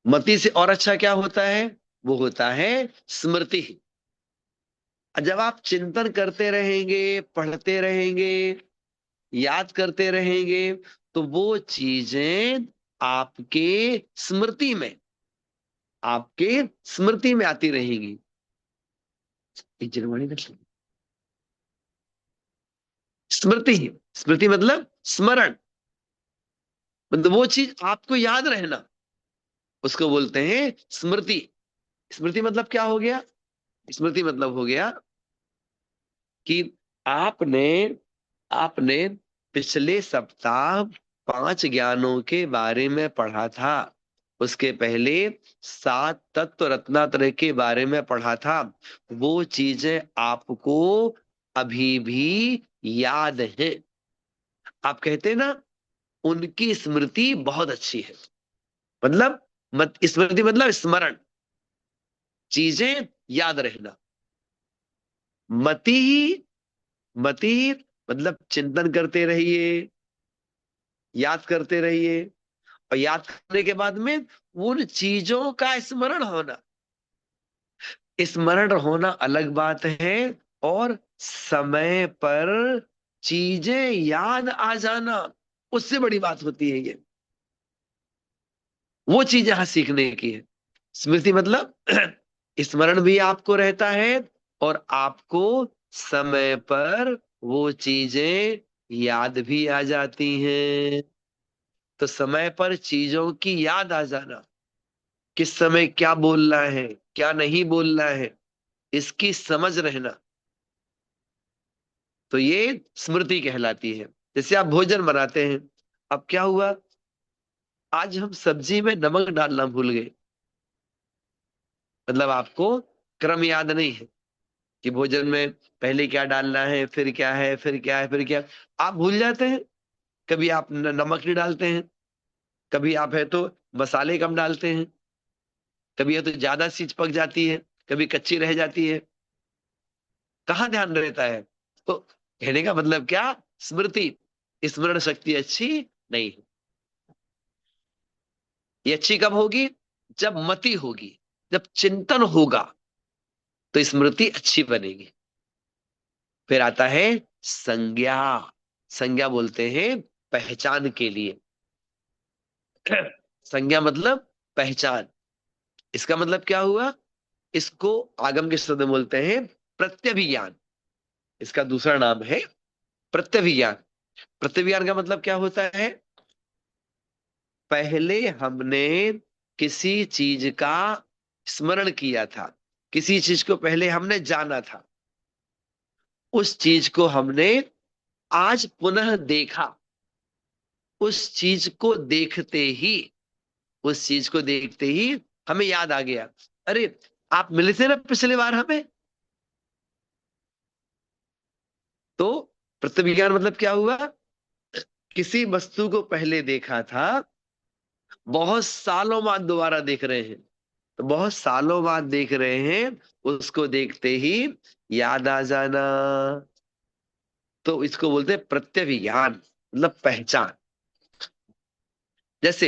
मति से और अच्छा क्या होता है? वो होता है स्मृति। जब आप चिंतन करते रहेंगे, पढ़ते रहेंगे, याद करते रहेंगे, तो वो चीजें आपके स्मृति में आपके स्मृति में आती रहेंगी। एक जनवाणी का स्मृति, स्मृति मतलब स्मरण, मतलब वो चीज आपको याद रहना, उसको बोलते हैं स्मृति। स्मृति मतलब क्या हो गया? स्मृति मतलब हो गया कि आपने आपने पिछले सप्ताह 5 ज्ञानों के बारे में पढ़ा था, उसके पहले 7 तत्व रत्नात्रय के बारे में पढ़ा था, वो चीजें आपको अभी भी याद है। आप कहते हैं ना, उनकी स्मृति बहुत अच्छी है। मतलब स्मृति मतलब स्मरण, चीजें याद रहना। मति मति मतलब चिंतन करते रहिए, याद करते रहिए, और याद करने के बाद में उन चीजों का स्मरण होना। स्मरण होना अलग बात है, और समय पर चीजें याद आ जाना उससे बड़ी बात होती है। ये वो चीज यहां सीखने की है। स्मृति मतलब स्मरण भी आपको रहता है, और आपको समय पर वो चीजें याद भी आ जाती हैं। तो समय पर चीजों की याद आ जाना, किस समय क्या बोलना है, क्या नहीं बोलना है, इसकी समझ रहना, तो ये स्मृति कहलाती है। जैसे आप भोजन बनाते हैं, अब क्या हुआ, आज हम सब्जी में नमक डालना भूल गए, मतलब आपको क्रम याद नहीं है कि भोजन में पहले क्या डालना है, फिर क्या है, फिर क्या है, फिर क्या है। आप भूल जाते हैं। कभी आप नमक नहीं डालते हैं, कभी आप है तो मसाले कम डालते हैं, कभी है तो ज्यादा चीज पक जाती है, कभी कच्ची रह जाती है। कहाँ ध्यान रहता है? तो कहने का मतलब क्या, स्मृति, स्मरण शक्ति अच्छी नहीं है। ये अच्छी कब होगी? जब मति होगी, जब चिंतन होगा, तो स्मृति अच्छी बनेगी। फिर आता है संज्ञा। संज्ञा बोलते हैं पहचान के लिए। संज्ञा मतलब पहचान। इसका मतलब क्या हुआ? इसको आगम के शब्द में बोलते हैं प्रत्यभिज्ञान। इसका दूसरा नाम है प्रत्यभिज्ञान। प्रत्यभिज्ञान का मतलब क्या होता है? पहले हमने किसी चीज का स्मरण किया था, किसी चीज को पहले हमने जाना था, उस चीज को हमने आज पुनः देखा, उस चीज को देखते ही उस चीज को देखते ही हमें याद आ गया, अरे आप मिले थे ना पिछली बार हमें। तो प्रत्यभिज्ञान मतलब क्या हुआ? किसी वस्तु को पहले देखा था, बहुत सालों बाद दोबारा देख रहे हैं, तो बहुत सालों बाद देख रहे हैं, उसको देखते ही याद आ जाना, तो इसको बोलते हैं प्रत्यभिज्ञान, मतलब पहचान। जैसे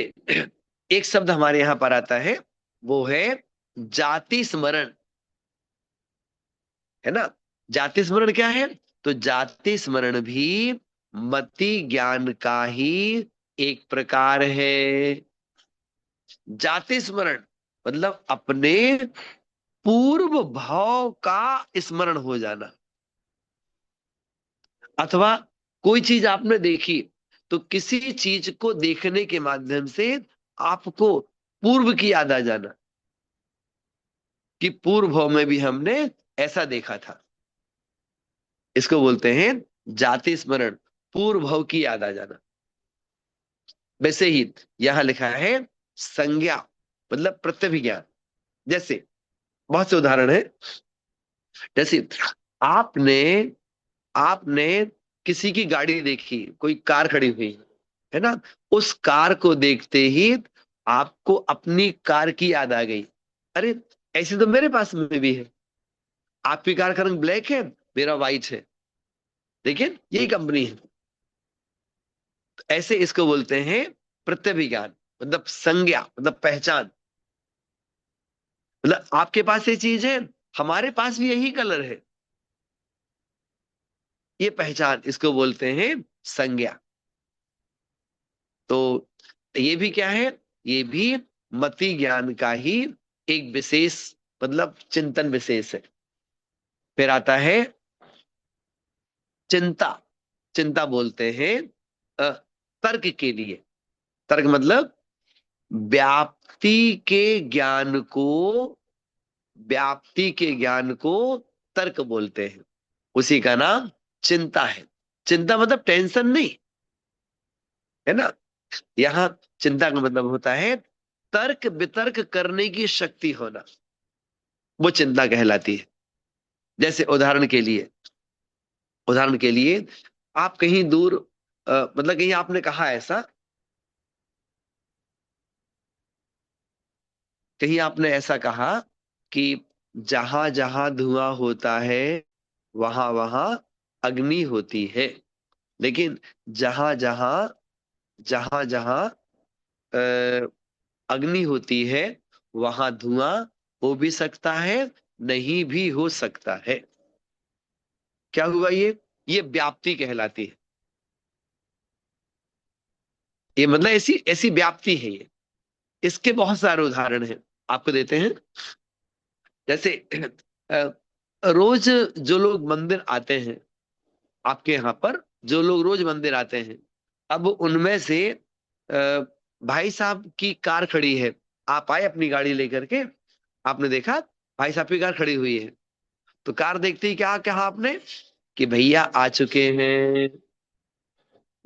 एक शब्द हमारे यहां पर आता है, वो है जाति स्मरण, है ना। जाति स्मरण क्या है? तो जाति स्मरण भी मति ज्ञान का ही एक प्रकार है। जाति स्मरण मतलब अपने पूर्व भाव का स्मरण हो जाना, अथवा कोई चीज आपने देखी, तो किसी चीज को देखने के माध्यम से आपको पूर्व की याद आ जाना, कि पूर्व भाव में भी हमने ऐसा देखा था। इसको बोलते हैं जाति स्मरण, पूर्व भाव की याद आ जाना। वैसे ही यहां लिखा है संज्ञा, मतलब प्रत्यभिज्ञान। जैसे बहुत से उदाहरण है। जैसे आपने आपने किसी की गाड़ी देखी, कोई कार खड़ी हुई है ना, उस कार को देखते ही आपको अपनी कार की याद आ गई, अरे ऐसे तो मेरे पास में भी है। आपकी कार का रंग ब्लैक है, मेरा व्हाइट है, लेकिन यही कंपनी है। तो ऐसे इसको बोलते हैं प्रत्यभिज्ञान, मतलब संज्ञा, मतलब पहचान। मतलब आपके पास ये चीज है, हमारे पास भी यही कलर है, ये पहचान, इसको बोलते हैं संज्ञा। तो ये भी क्या है, ये भी मति ज्ञान का ही एक विशेष, मतलब चिंतन विशेष है। फिर आता है चिंता। चिंता बोलते हैं तर्क के लिए। तर्क मतलब व्याप्ति के ज्ञान को, व्याप्ति के ज्ञान को तर्क बोलते हैं। उसी का नाम चिंता है। चिंता मतलब टेंशन नहीं, है ना। यहाँ चिंता का मतलब होता है तर्क वितर्क करने की शक्ति होना, वो चिंता कहलाती है। जैसे उदाहरण के लिए, उदाहरण के लिए आप कहीं दूर मतलब कहीं आपने कहा ऐसा, कहीं आपने ऐसा कहा कि जहां जहां धुआं होता है वहां वहां अग्नि होती है। लेकिन जहां जहां जहां जहां अ, अग्नि होती है वहां धुआं हो भी सकता है, नहीं भी हो सकता है। क्या हुआ ये व्याप्ति कहलाती है। ये मतलब ऐसी ऐसी व्याप्ति है ये। इसके बहुत सारे उदाहरण हैं, आपको देते हैं। जैसे अ, रोज जो लोग मंदिर आते हैं, आपके यहाँ पर जो लोग रोज मंदिर आते हैं, अब उनमें से भाई साहब की कार खड़ी है, आप आए अपनी गाड़ी लेकर के, आपने देखा भाई साहब की कार खड़ी हुई है, तो कार देखते ही क्या कहा आपने कि भैया आ चुके हैं,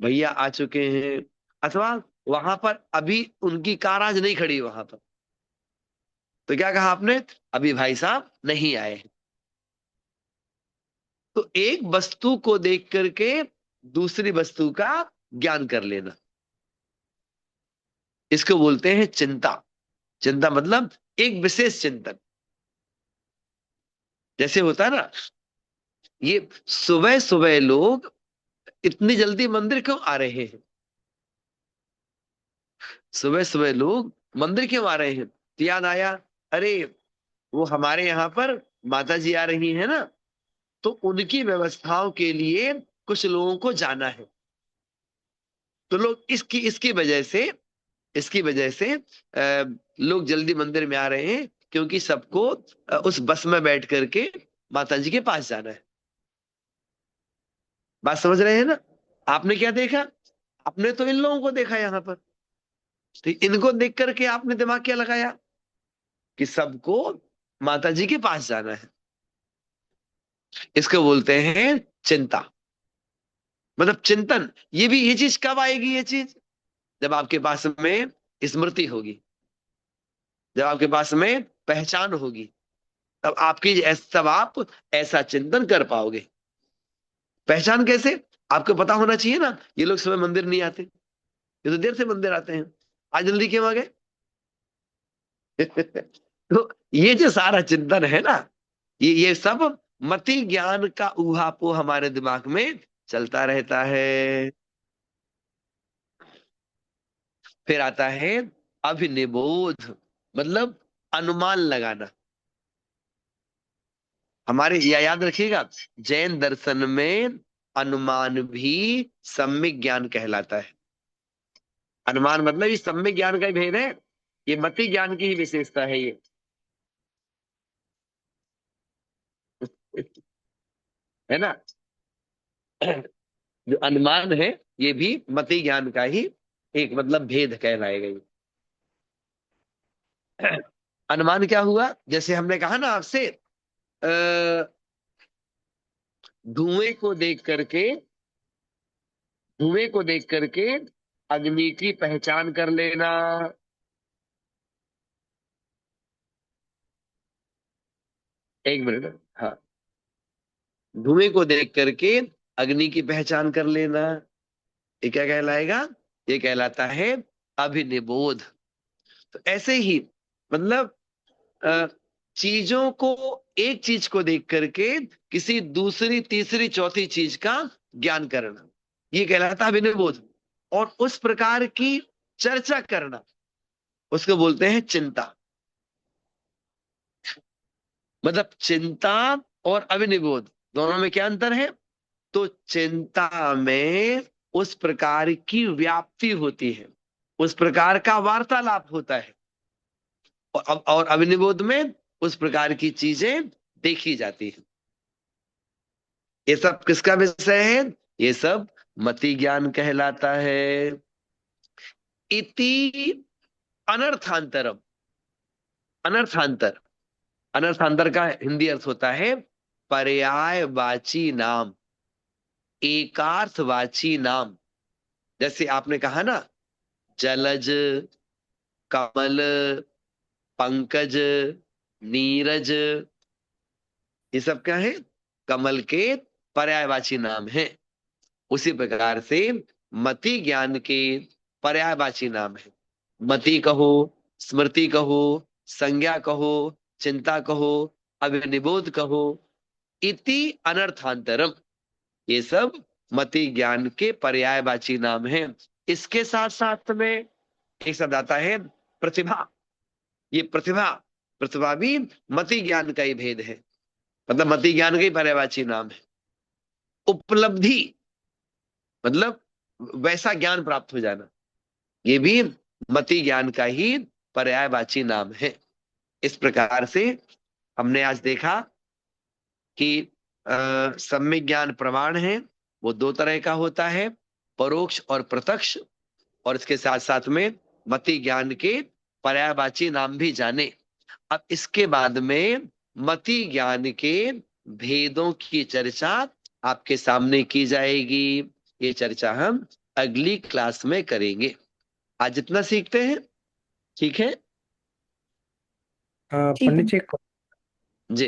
भैया आ चुके हैं। अथवा वहां पर अभी उनकी कार आज नहीं खड़ी वहां पर, तो क्या कहा आपने, अभी भाई साहब नहीं आए हैं। तो एक वस्तु को देख करके दूसरी वस्तु का ज्ञान कर लेना, इसको बोलते हैं चिंता। चिंता मतलब एक विशेष चिंतन। जैसे होता है ना, ये सुबह सुबह लोग इतनी जल्दी मंदिर क्यों आ रहे हैं, सुबह सुबह लोग मंदिर क्यों आ रहे हैं, तो याद आया, अरे वो हमारे यहाँ पर माता जी आ रही है ना, तो उनकी व्यवस्थाओं के लिए कुछ लोगों को जाना है। तो लोग इसकी इसकी वजह से, इसकी वजह से लोग जल्दी मंदिर में आ रहे हैं, क्योंकि सबको उस बस में बैठ करके माता जी के पास जाना है। बात समझ रहे हैं ना। आपने क्या देखा, आपने तो इन लोगों को देखा यहाँ पर, तो इनको देख करके आपने दिमाग क्या लगाया कि सबको माता जी के पास जाना है। इसको बोलते हैं चिंता, मतलब चिंतन। ये भी, ये चीज कब आएगी, ये चीज जब आपके पास में स्मृति होगी, जब आपके पास में पहचान होगी, तब तब आप ऐसा चिंतन कर पाओगे। पहचान कैसे, आपको पता होना चाहिए ना, ये लोग सुबह मंदिर नहीं आते, ये तो देर से मंदिर आते हैं, आज जल्दी क्यों आ गए। तो ये जो सारा चिंतन है ना, ये सब मति ज्ञान का ऊहापोह हमारे दिमाग में चलता रहता है। फिर आता है अभिनिबोध, मतलब अनुमान लगाना। हमारे याद रखिएगा, जैन दर्शन में अनुमान भी सम्यक ज्ञान कहलाता है। अनुमान मतलब ये सम्यक ज्ञान का ही भेद है, ये मति ज्ञान की ही विशेषता है ये। है ना। जो अनुमान है ये भी मति ज्ञान का ही एक मतलब भेद कहलाएगा ये। अनुमान क्या हुआ, जैसे हमने कहा ना आपसे, धुएं को देख करके, धुएं को देख करके अग्नि की पहचान कर लेना। एक मिनट, हाँ, धुएं को देख करके अग्नि की पहचान कर लेना, ये क्या कहलाएगा, ये कहलाता है अभिनिबोध। तो ऐसे ही मतलब अ, चीजों को, एक चीज को देख करके किसी दूसरी तीसरी चौथी चीज का ज्ञान करना, ये कहलाता है अभिनिबोध। और उस प्रकार की चर्चा करना, उसको बोलते हैं चिंता। मतलब चिंता और अभिनिबोध दोनों में क्या अंतर है, तो चिंता में उस प्रकार की व्याप्ति होती है, उस प्रकार का वार्तालाप होता है, और अभिनिबोध में उस प्रकार की चीजें देखी जाती है। ये सब किसका विषय है? ये सब मति ज्ञान कहलाता है। इति अनर्थांतरम। अनर्थांतर, अनर्थांतर का हिंदी अर्थ होता है पर्यायवाची नाम, एकार्थवाची नाम। जैसे आपने कहा ना, जलज, कमल, पंकज, नीरज, ये सब क्या है? कमल के पर्यायवाची नाम है। उसी प्रकार से मति ज्ञान के पर्यायवाची नाम है। मति कहो, स्मृति कहो, संज्ञा कहो, चिंता कहो, अभिनिबोध कहो, इति अनर्थांतरम, ये सब मति ज्ञान के पर्यायवाची नाम है। इसके साथ साथ में एक शब्द आता है प्रतिभा। ये प्रतिभा, प्रतिभा भी मति ज्ञान का ही भेद है, मतलब मति ज्ञान का ही पर्यायवाची नाम है। उपलब्धि मतलब वैसा ज्ञान प्राप्त हो जाना, ये भी मति ज्ञान का ही पर्यायवाची नाम है। इस प्रकार से हमने आज देखा कि सम्यक ज्ञान प्रमाण है, वो दो तरह का होता है, परोक्ष और प्रत्यक्ष। और इसके साथ साथ में मति ज्ञान के पर्यायवाची नाम भी जाने। अब इसके बाद में मति ज्ञान के भेदों की चर्चा आपके सामने की जाएगी। ये चर्चा हम अगली क्लास में करेंगे। आज जितना सीखते हैं, ठीक है ठीक है। पंडित जी, जी?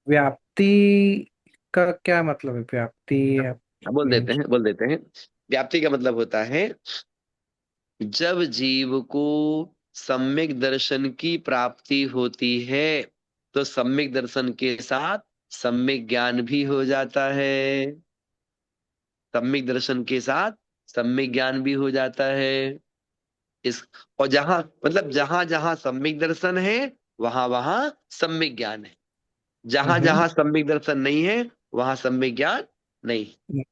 व्याप्ति का क्या मतलब है? व्याप्ति बोल देते हैं, बोल देते हैं। व्याप्ति का मतलब होता है जब जीव को सम्यक दर्शन की प्राप्ति होती है तो सम्यक दर्शन के साथ सम्यक ज्ञान भी हो जाता है। सम्यक दर्शन के साथ सम्यक ज्ञान भी हो जाता है। इस और जहां मतलब जहां जहां सम्यक दर्शन है वहां वहां सम्यक ज्ञान है। जहां जहां सम्यक दर्शन नहीं है वहां सम्यक ज्ञान नहीं है।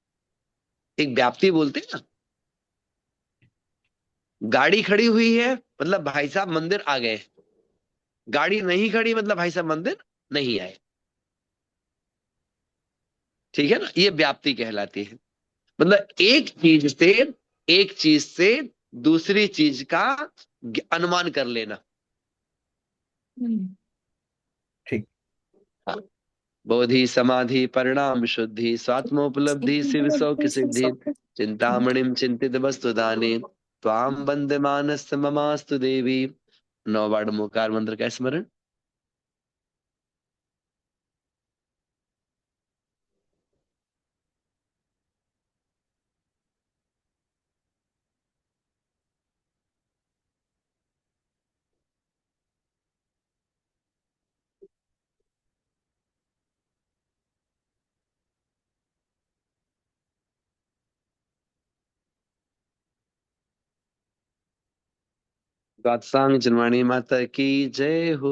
एक व्याप्ति बोलते हैं ना, गाड़ी खड़ी हुई है मतलब भाई साहब मंदिर आ गए, गाड़ी नहीं खड़ी मतलब भाई साहब मंदिर नहीं आए। ठीक है ना, ये व्याप्ति कहलाती है। मतलब एक चीज से दूसरी चीज का अनुमान कर लेना। ठीक। हाँ। बोधि समाधि परिणाम शुद्धि स्वात्मोपलब्धि शिव सौख्य सिद्धि चिंतामणिम चिंतित वस्तु दाने त्वाम वंदे मानस ममास्तु देवी। 9 बार मुकार मंत्र का स्मरण। गात्सांग जनवाणी माता की जय हो।